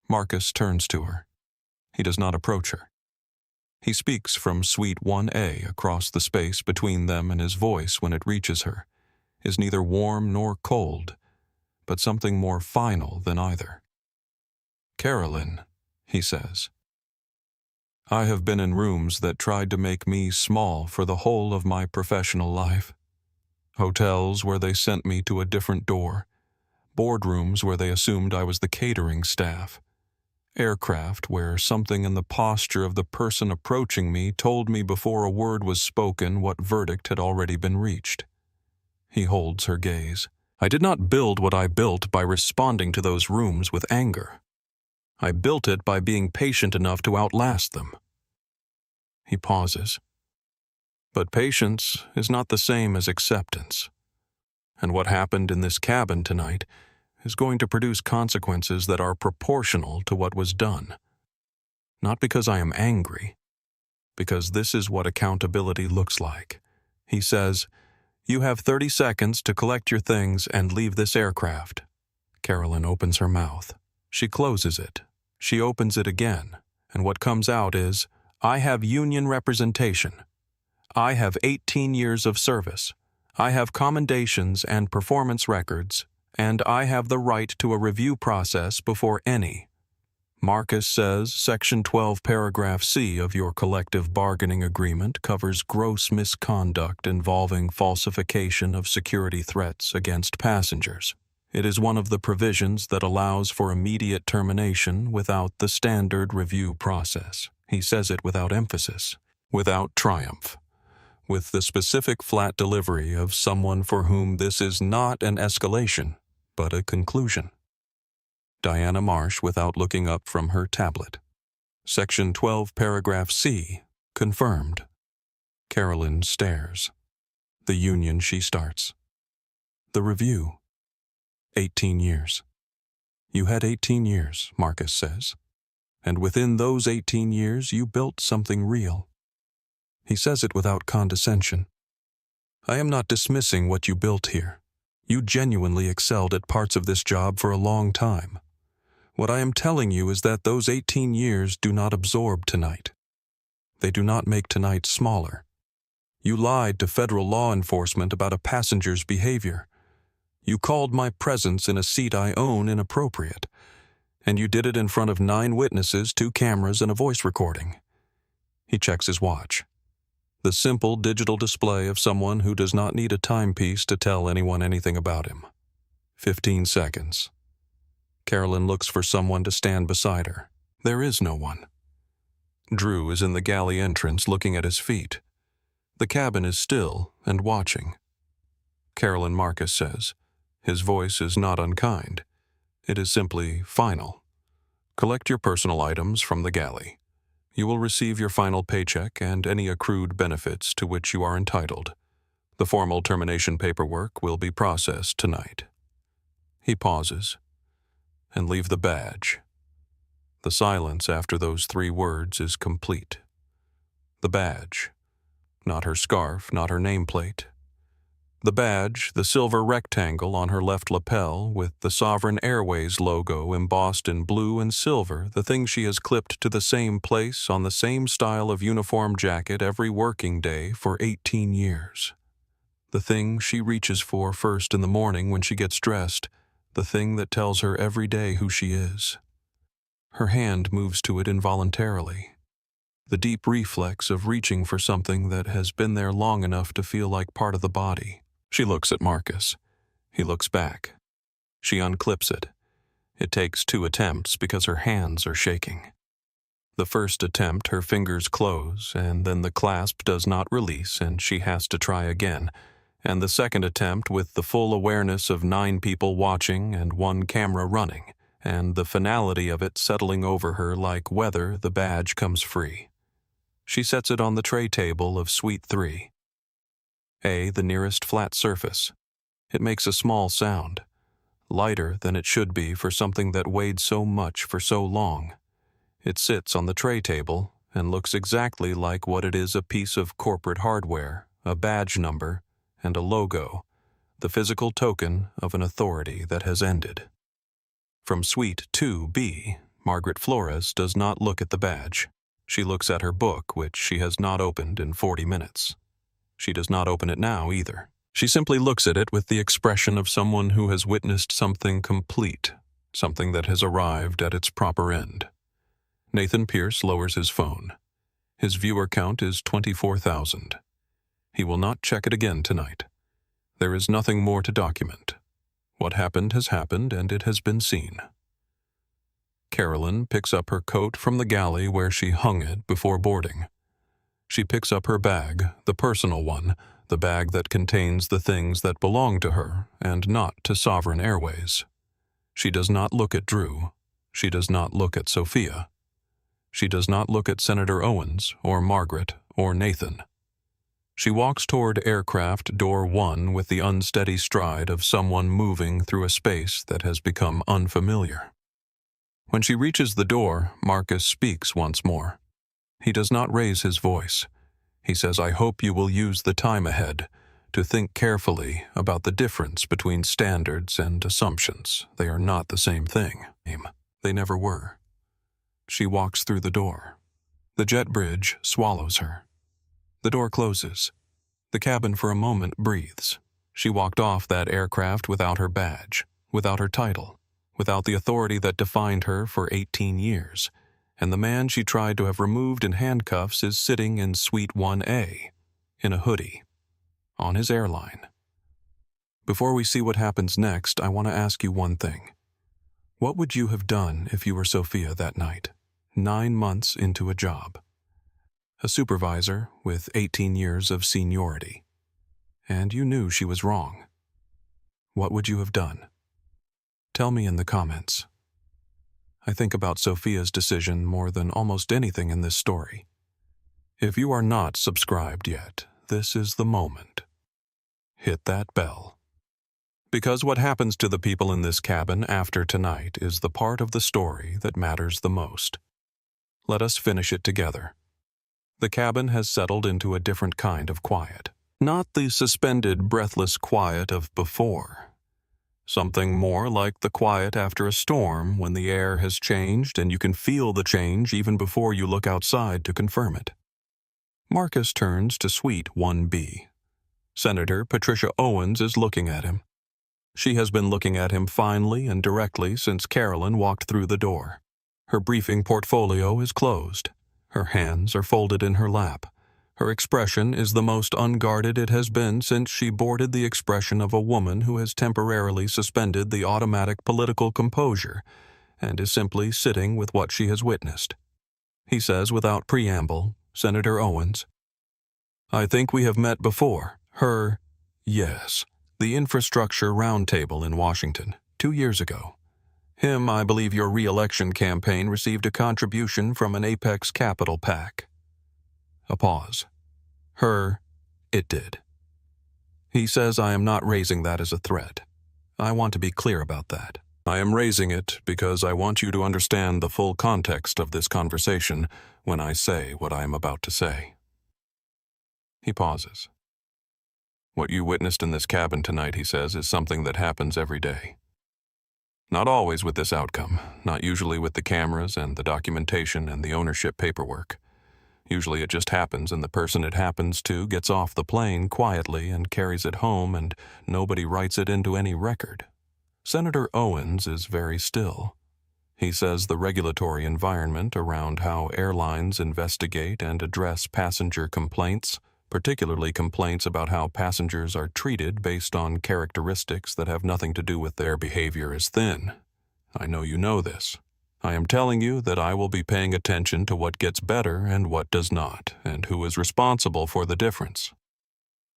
S1: Marcus turns to her. He does not approach her. He speaks from Suite 1A across the space between them, and his voice, when it reaches her, is neither warm nor cold, but something more final than either. "Carolyn," he says. "I have been in rooms that tried to make me small for the whole of my professional life. Hotels where they sent me to a different door. Boardrooms where they assumed I was the catering staff. Aircraft where something in the posture of the person approaching me told me before a word was spoken what verdict had already been reached." He holds her gaze. "I did not build what I built by responding to those rooms with anger. I built it by being patient enough to outlast them." He pauses. "But patience is not the same as acceptance. And what happened in this cabin tonight is going to produce consequences that are proportional to what was done. Not because I am angry, because this is what accountability looks like." He says, "You have 30 seconds to collect your things and leave this aircraft." Carolyn opens her mouth. She closes it. She opens it again, and what comes out is, "I have union representation. I have 18 years of service. I have commendations and performance records, and I have the right to a review process before any." Marcus says Section 12, Paragraph C of your collective bargaining agreement covers gross misconduct involving falsification of security threats against passengers. It is one of the provisions that allows for immediate termination without the standard review process. He says it without emphasis, without triumph, with the specific flat delivery of someone for whom this is not an escalation, but a conclusion. Diana Marsh, without looking up from her tablet. Section 12, Paragraph C, confirmed. Carolyn stares. The union she starts. The review. 18 years. You had 18 years, Marcus says. And within those 18 years, you built something real. He says it without condescension. I am not dismissing what you built here. You genuinely excelled at parts of this job for a long time. What I am telling you is that those 18 years do not absorb tonight. They do not make tonight smaller. You lied to federal law enforcement about a passenger's behavior. You called my presence in a seat I own inappropriate, and you did it in front of 9 witnesses, 2 cameras, and a voice recording. He checks his watch. The simple digital display of someone who does not need a timepiece to tell anyone anything about him. 15 seconds. Carolyn looks for someone to stand beside her. There is no one. Drew is in the galley entrance looking at his feet. The cabin is still and watching. Carolyn, Marcus says. His voice is not unkind. It is simply final. Collect your personal items from the galley. You will receive your final paycheck and any accrued benefits to which you are entitled. The formal termination paperwork will be processed tonight. He pauses. And leave the badge. The silence after those 3 words is complete. The badge. Not her scarf, not her nameplate. The badge, the silver rectangle on her left lapel with the Sovereign Airways logo embossed in blue and silver, the thing she has clipped to the same place on the same style of uniform jacket every working day for 18 years. The thing she reaches for first in the morning when she gets dressed, the thing that tells her every day who she is. Her hand moves to it involuntarily. The deep reflex of reaching for something that has been there long enough to feel like part of the body. She looks at Marcus. He looks back. She unclips it. It takes 2 attempts because her hands are shaking. The first attempt, her fingers close, and then the clasp does not release, and she has to try again. And the second attempt, with the full awareness of 9 people watching and 1 camera running, and the finality of it settling over her like weather, the badge comes free. She sets it on the tray table of Suite 3. The nearest flat surface. It makes a small sound, lighter than it should be for something that weighed so much for so long. It sits on the tray table and looks exactly like what it is: a piece of corporate hardware, a badge number, and a logo, the physical token of an authority that has ended. From Suite 2B, Margaret Flores does not look at the badge. She looks at her book, which she has not opened in 40 minutes. She does not open it now either. She simply looks at it with the expression of someone who has witnessed something complete, something that has arrived at its proper end. Nathan Pierce lowers his phone. His viewer count is 24,000. He will not check it again tonight. There is nothing more to document. What happened has happened, and it has been seen. Carolyn picks up her coat from the galley where she hung it before boarding. She picks up her bag, the personal one, the bag that contains the things that belong to her and not to Sovereign Airways. She does not look at Drew. She does not look at Sophia. She does not look at Senator Owens or Margaret or Nathan. She walks toward aircraft door 1 with the unsteady stride of someone moving through a space that has become unfamiliar. When she reaches the door, Marcus speaks once more. He does not raise his voice. He says, "I hope you will use the time ahead to think carefully about the difference between standards and assumptions. They are not the same thing. They never were." She walks through the door. The jet bridge swallows her. The door closes. The cabin for a moment breathes. She walked off that aircraft without her badge, without her title, without the authority that defined her for 18 years. And the man she tried to have removed in handcuffs is sitting in Suite 1A, in a hoodie, on his airline. Before we see what happens next, I want to ask you one thing. What would you have done if you were Sophia that night, 9 months into a job? A supervisor with 18 years of seniority. And you knew she was wrong. What would you have done? Tell me in the comments. I think about Sophia's decision more than almost anything in this story. If you are not subscribed yet, this is the moment. Hit that bell. Because what happens to the people in this cabin after tonight is the part of the story that matters the most. Let us finish it together. The cabin has settled into a different kind of quiet. Not the suspended, breathless quiet of before. Something more like the quiet after a storm when the air has changed and you can feel the change even before you look outside to confirm it. Marcus turns to Suite 1B. Senator Patricia Owens is looking at him. She has been looking at him finely and directly since Carolyn walked through the door. Her briefing portfolio is closed. Her hands are folded in her lap. Her expression is the most unguarded it has been since she boarded the expression of a woman who has temporarily suspended the automatic political composure and is simply sitting with what she has witnessed. He says without preamble, "Senator Owens, I think we have met before. Yes, the infrastructure roundtable in Washington, 2 years ago. Him, I believe your re-election campaign received a contribution from an Apex Capital PAC." A pause. It did. He says, "I am not raising that as a threat. I want to be clear about that. I am raising it because I want you to understand the full context of this conversation when I say what I am about to say." He pauses. "What you witnessed in this cabin tonight," he says, "is something that happens every day. Not always with this outcome, not usually with the cameras and the documentation and the ownership paperwork. Usually it just happens and the person it happens to gets off the plane quietly and carries it home and nobody writes it into any record. Senator Owens is very still. He says the regulatory environment around how airlines investigate and address passenger complaints, particularly complaints about how passengers are treated based on characteristics that have nothing to do with their behavior, is thin. I know you know this. I am telling you that I will be paying attention to what gets better and what does not, and who is responsible for the difference."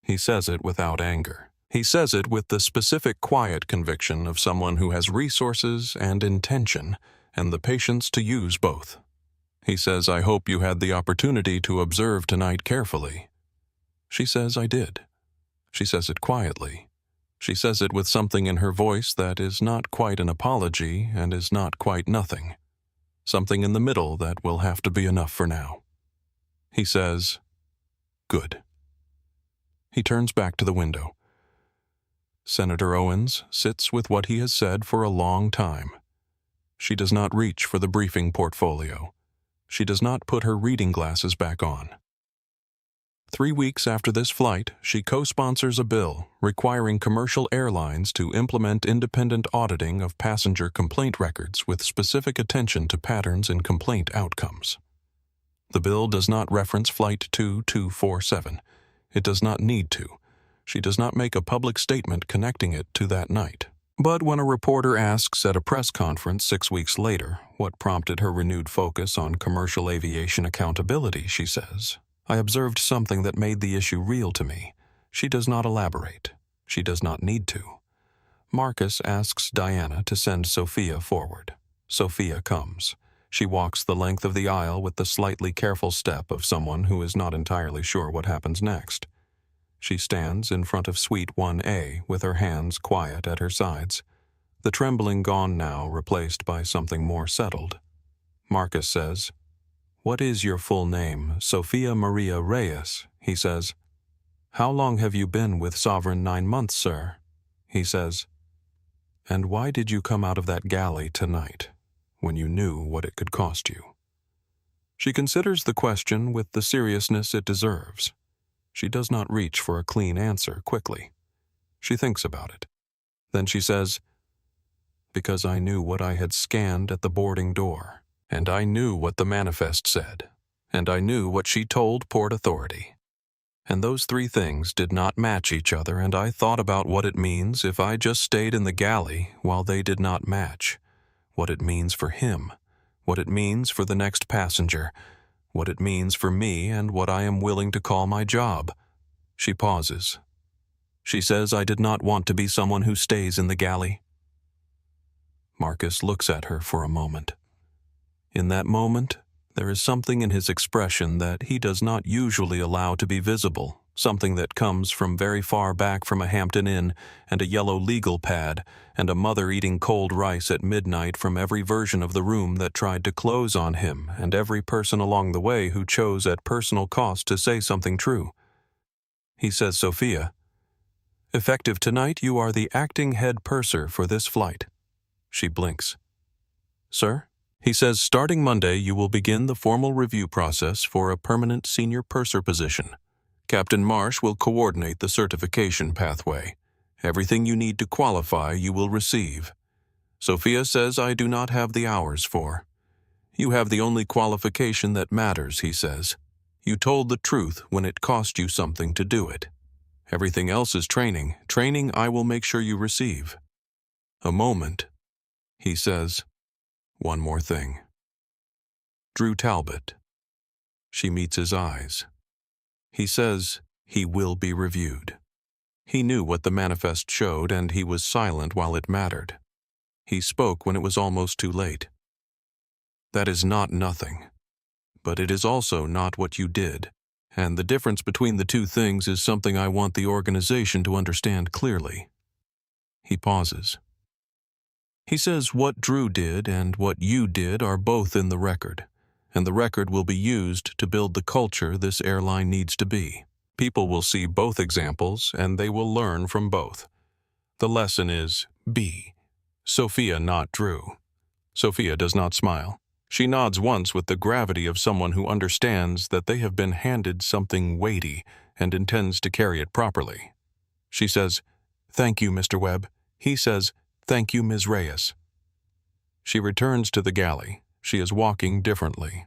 S1: He says it without anger. He says it with the specific quiet conviction of someone who has resources and intention, and the patience to use both. He says, "I hope you had the opportunity to observe tonight carefully." She says, "I did." She says it quietly. She says it with something in her voice that is not quite an apology and is not quite nothing. Something in the middle that will have to be enough for now. He says, "Good." He turns back to the window. Senator Owens sits with what he has said for a long time. She does not reach for the briefing portfolio. She does not put her reading glasses back on. 3 weeks after this flight, she co-sponsors a bill requiring commercial airlines to implement independent auditing of passenger complaint records with specific attention to patterns in complaint outcomes. The bill does not reference Flight 2247. It does not need to. She does not make a public statement connecting it to that night. But when a reporter asks at a press conference 6 weeks later what prompted her renewed focus on commercial aviation accountability, she says, "I observed something that made the issue real to me." She does not elaborate. She does not need to. Marcus asks Diana to send Sophia forward. Sophia comes. She walks the length of the aisle with the slightly careful step of someone who is not entirely sure what happens next. She stands in front of Suite 1A with her hands quiet at her sides, the trembling gone now, replaced by something more settled. Marcus says, "What is your full name?" "Sophia Maria Reyes," he says. "How long have you been with Sovereign?" "9 months, sir," he says. "And why did you come out of that galley tonight, when you knew what it could cost you?" She considers the question with the seriousness it deserves. She does not reach for a clean answer quickly. She thinks about it. Then she says, "Because I knew what I had scanned at the boarding door, and I knew what the manifest said, and I knew what she told Port Authority. And those 3 things did not match each other, and I thought about what it means if I just stayed in the galley while they did not match, what it means for him, what it means for the next passenger, what it means for me, and what I am willing to call my job." She pauses. She says, "I did not want to be someone who stays in the galley." Marcus looks at her for a moment. In that moment, there is something in his expression that he does not usually allow to be visible, something that comes from very far back from a Hampton Inn and a yellow legal pad and a mother eating cold rice at midnight from every version of the room that tried to close on him and every person along the way who chose at personal cost to say something true. He says, "Sophia, effective tonight, you are the acting head purser for this flight." She blinks. "Sir?" He says, "Starting Monday, you will begin the formal review process for a permanent senior purser position. Captain Marsh will coordinate the certification pathway. Everything you need to qualify you will receive. Sophia says I do not have the hours for. You have the only qualification that matters," he says. "You told the truth when it cost you something to do it. Everything else is training. Training I will make sure you receive." A moment. He says, "One more thing. Drew Talbot." She meets his eyes. He says he will be reviewed. He knew what the manifest showed, and he was silent while it mattered. He spoke when it was almost too late. "That is not nothing. But it is also not what you did, and the difference between the 2 things is something I want the organization to understand clearly." He pauses. He says what Drew did and what you did are both in the record, and the record will be used to build the culture this airline needs to be. People will see both examples, and they will learn from both. The lesson is B. Sophia, not Drew. Sophia does not smile. She nods once with the gravity of someone who understands that they have been handed something weighty and intends to carry it properly. She says, "Thank you, Mr. Webb." He says, "Thank you, Ms. Reyes." She returns to the galley. She is walking differently.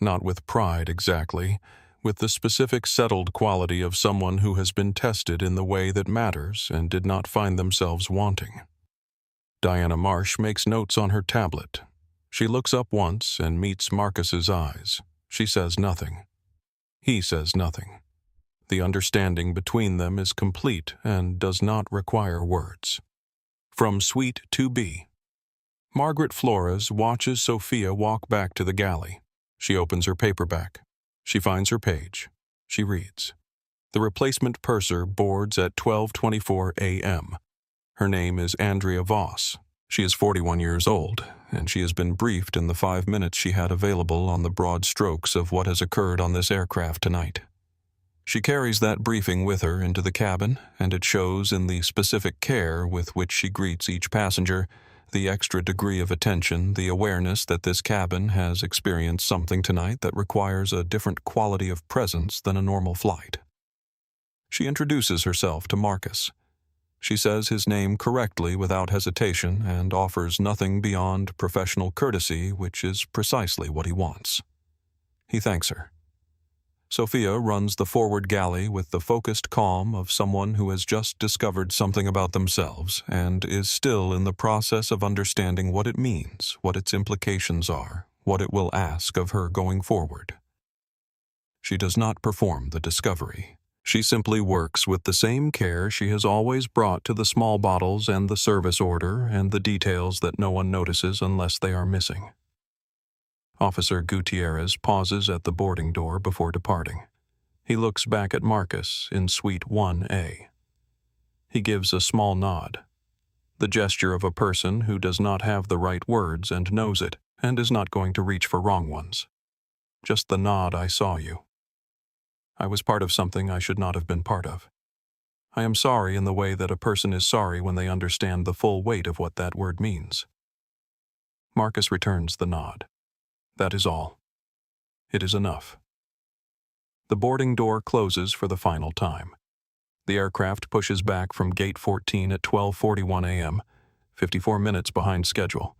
S1: Not with pride exactly, with the specific settled quality of someone who has been tested in the way that matters and did not find themselves wanting. Diana Marsh makes notes on her tablet. She looks up once and meets Marcus's eyes. She says nothing. He says nothing. The understanding between them is complete and does not require words. From Suite 2B. Margaret Flores watches Sophia walk back to the galley. She opens her paperback. She finds her page. She reads. The replacement purser boards at 12:24 a.m. Her name is Andrea Voss. She is 41 years old, and she has been briefed in the 5 minutes she had available on the broad strokes of what has occurred on this aircraft tonight. She carries that briefing with her into the cabin, and it shows in the specific care with which she greets each passenger, the extra degree of attention, the awareness that this cabin has experienced something tonight that requires a different quality of presence than a normal flight. She introduces herself to Marcus. She says his name correctly without hesitation and offers nothing beyond professional courtesy, which is precisely what he wants. He thanks her. Sophia runs the forward galley with the focused calm of someone who has just discovered something about themselves and is still in the process of understanding what it means, what its implications are, what it will ask of her going forward. She does not perform the discovery. She simply works with the same care she has always brought to the small bottles and the service order and the details that no one notices unless they are missing. Officer Gutierrez pauses at the boarding door before departing. He looks back at Marcus in Suite 1A. He gives a small nod, the gesture of a person who does not have the right words and knows it, and is not going to reach for wrong ones. Just the nod, I saw you. I was part of something I should not have been part of. I am sorry in the way that a person is sorry when they understand the full weight of what that word means. Marcus returns the nod. That is all. It is enough. The boarding door closes for the final time. The aircraft pushes back from Gate 14 at 12:41 a.m., 54 minutes behind schedule.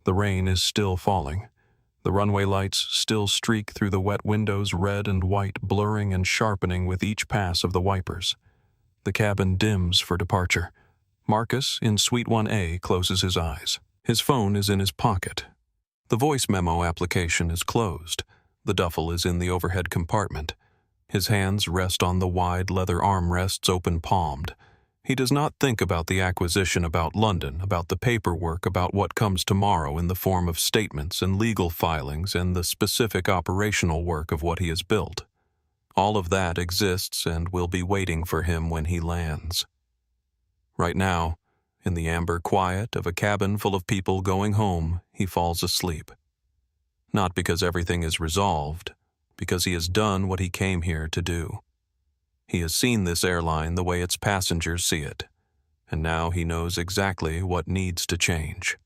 S1: The rain is still falling. The runway lights still streak through the wet windows, red and white, blurring and sharpening with each pass of the wipers. The cabin dims for departure. Marcus, in Suite 1A, closes his eyes. His phone is in his pocket. The voice memo application is closed. The duffel is in the overhead compartment. His hands rest on the wide leather armrests open-palmed. He does not think about the acquisition, about London, about the paperwork, about what comes tomorrow in the form of statements and legal filings and the specific operational work of what he has built. All of that exists and will be waiting for him when he lands. Right now, in the amber quiet of a cabin full of people going home, he falls asleep. Not because everything is resolved, because he has done what he came here to do. He has seen this airline the way its passengers see it, and now he knows exactly what needs to change.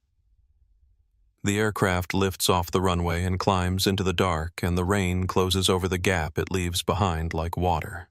S1: The aircraft lifts off the runway and climbs into the dark, and the rain closes over the gap it leaves behind like water.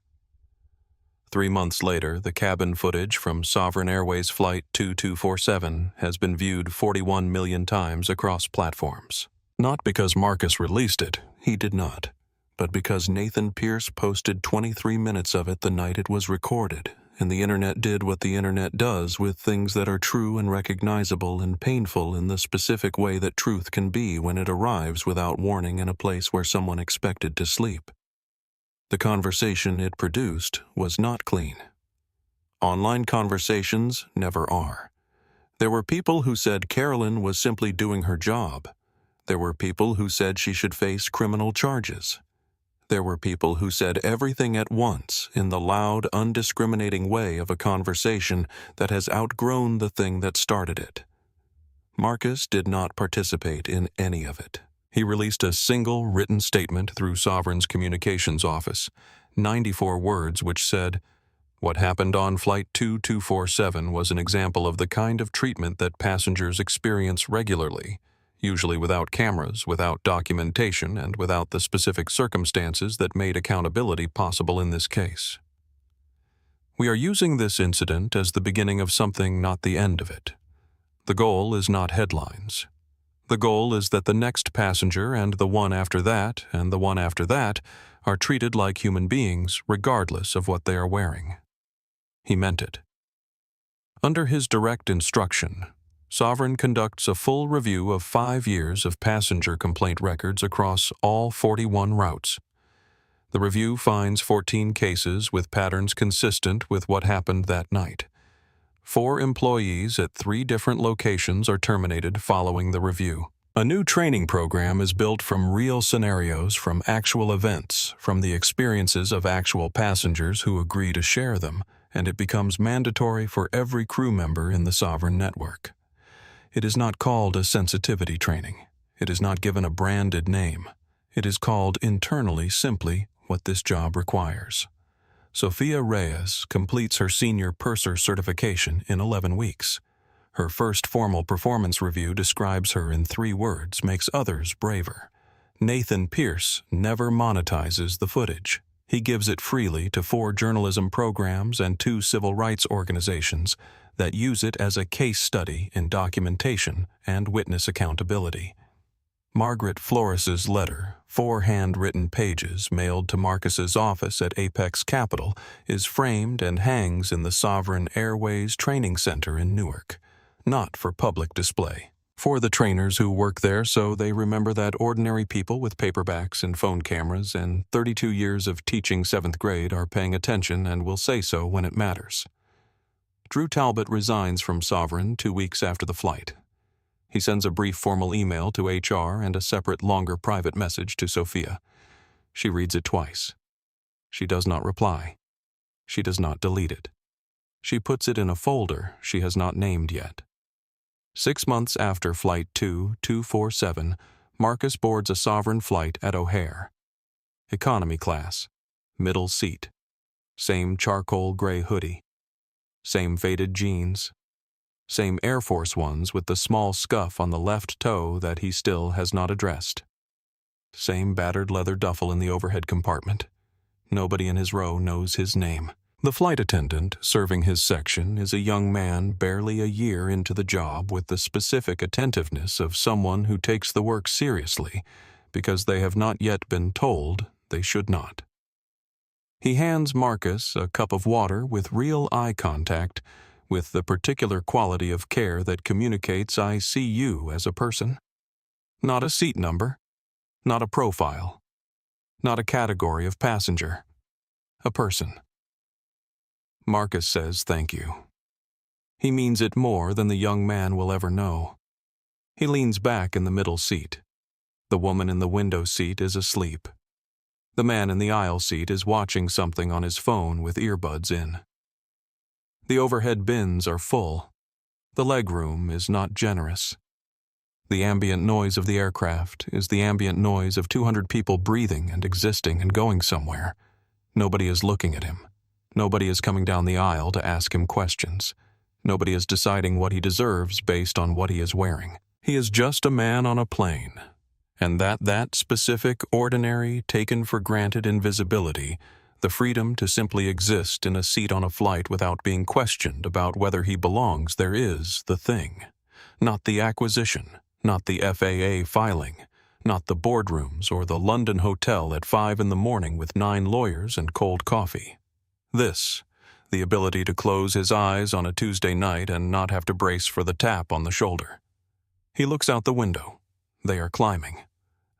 S1: 3 months later, the cabin footage from Sovereign Airways Flight 2247 has been viewed 41 million times across platforms. Not because Marcus released it, he did not, but because Nathan Pierce posted 23 minutes of it the night it was recorded, and the internet did what the internet does with things that are true and recognizable and painful in the specific way that truth can be when it arrives without warning in a place where someone expected to sleep. The conversation it produced was not clean. Online conversations never are. There were people who said Carolyn was simply doing her job. There were people who said she should face criminal charges. There were people who said everything at once in the loud, undiscriminating way of a conversation that has outgrown the thing that started it. Marcus did not participate in any of it. He released a single written statement through Sovereign's communications office, 94 words, which said, "What happened on Flight 2247 was an example of the kind of treatment that passengers experience regularly, usually without cameras, without documentation, and without the specific circumstances that made accountability possible in this case. We are using this incident as the beginning of something, not the end of it. The goal is not headlines. The goal is that the next passenger and the one after that and the one after that are treated like human beings regardless of what they are wearing." He meant it. Under his direct instruction, Sovereign conducts a full review of 5 years of passenger complaint records across all 41 routes. The review finds 14 cases with patterns consistent with what happened that night. 4 employees at 3 different locations are terminated following the review. A new training program is built from real scenarios, from actual events, from the experiences of actual passengers who agree to share them, and it becomes mandatory for every crew member in the Sovereign network. It is not called a sensitivity training. It is not given a branded name. It is called internally simply what this job requires. Sophia Reyes completes her senior purser certification in 11 weeks. Her first formal performance review describes her in 3 words, makes others braver. Nathan Pierce never monetizes the footage. He gives it freely to 4 journalism programs and 2 civil rights organizations that use it as a case study in documentation and witness accountability. Margaret Flores's letter, 4 handwritten pages mailed to Marcus's office at Apex Capital, is framed and hangs in the Sovereign Airways Training Center in Newark. Not for public display. For the trainers who work there, so they remember that ordinary people with paperbacks and phone cameras and 32 years of teaching 7th grade are paying attention and will say so when it matters. Drew Talbot resigns from Sovereign 2 weeks after the flight. He sends a brief formal email to HR and a separate, longer private message to Sophia. She reads it twice. She does not reply. She does not delete it. She puts it in a folder she has not named yet. 6 months after Flight 2247, Marcus boards a Sovereign flight at O'Hare. Economy class. Middle seat. Same charcoal gray hoodie. Same faded jeans. Same Air Force Ones with the small scuff on the left toe that he still has not addressed. Same battered leather duffel in the overhead compartment. Nobody in his row knows his name. The flight attendant serving his section is a young man barely a year into the job with the specific attentiveness of someone who takes the work seriously because they have not yet been told they should not. He hands Marcus a cup of water with real eye contact, with the particular quality of care that communicates I see you as a person. Not a seat number, not a profile, not a category of passenger, a person. Marcus says thank you. He means it more than the young man will ever know. He leans back in the middle seat. The woman in the window seat is asleep. The man in the aisle seat is watching something on his phone with earbuds in. The overhead bins are full. The legroom is not generous. The ambient noise of the aircraft is the ambient noise of 200 people breathing and existing and going somewhere. Nobody is looking at him. Nobody is coming down the aisle to ask him questions. Nobody is deciding what he deserves based on what he is wearing. He is just a man on a plane, and that specific, ordinary, taken-for-granted invisibility, the freedom to simply exist in a seat on a flight without being questioned about whether he belongs there is the thing. Not the acquisition, not the FAA filing, not the boardrooms or the London hotel at 5 a.m. with 9 lawyers and cold coffee. This, the ability to close his eyes on a Tuesday night and not have to brace for the tap on the shoulder. He looks out the window. They are climbing.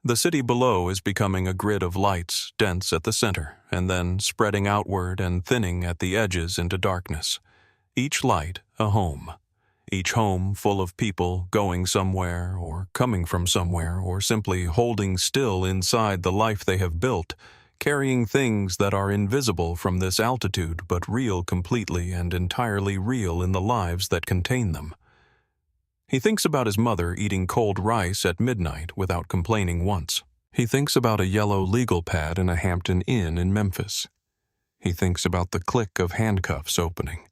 S1: The city below is becoming a grid of lights, dense at the center, and then spreading outward and thinning at the edges into darkness. Each light a home. Each home full of people going somewhere or coming from somewhere or simply holding still inside the life they have built, carrying things that are invisible from this altitude but real completely and entirely real in the lives that contain them. He thinks about his mother eating cold rice at midnight without complaining once. He thinks about a yellow legal pad in a Hampton Inn in Memphis. He thinks about the click of handcuffs opening.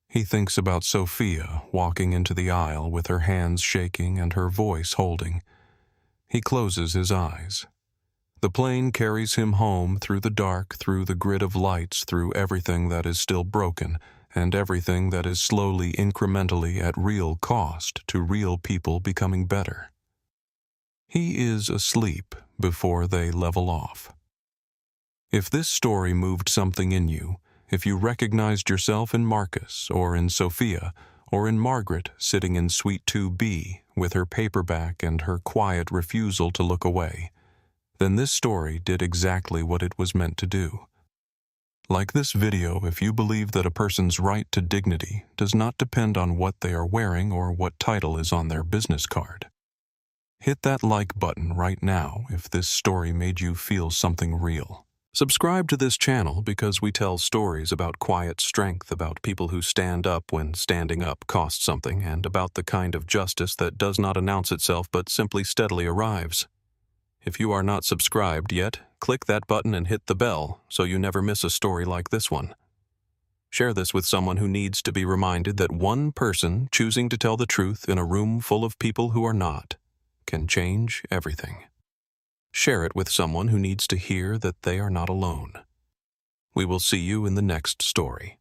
S1: He thinks about Sophia walking into the aisle with her hands shaking and her voice holding. He closes his eyes. The plane carries him home through the dark, through the grid of lights, through everything that is still broken, and everything that is slowly, incrementally, at real cost to real people becoming better. He is asleep before they level off. If this story moved something in you, if you recognized yourself in Marcus, or in Sophia, or in Margaret sitting in Suite 2B with her paperback and her quiet refusal to look away, then this story did exactly what it was meant to do. Like this video, if you believe that a person's right to dignity does not depend on what they are wearing or what title is on their business card. Hit that like button right now if this story made you feel something real. Subscribe to this channel because we tell stories about quiet strength, about people who stand up when standing up costs something, and about the kind of justice that does not announce itself but simply steadily arrives. If you are not subscribed yet, click that button and hit the bell so you never miss a story like this one. Share this with someone who needs to be reminded that one person choosing to tell the truth in a room full of people who are not can change everything. Share it with someone who needs to hear that they are not alone. We will see you in the next story.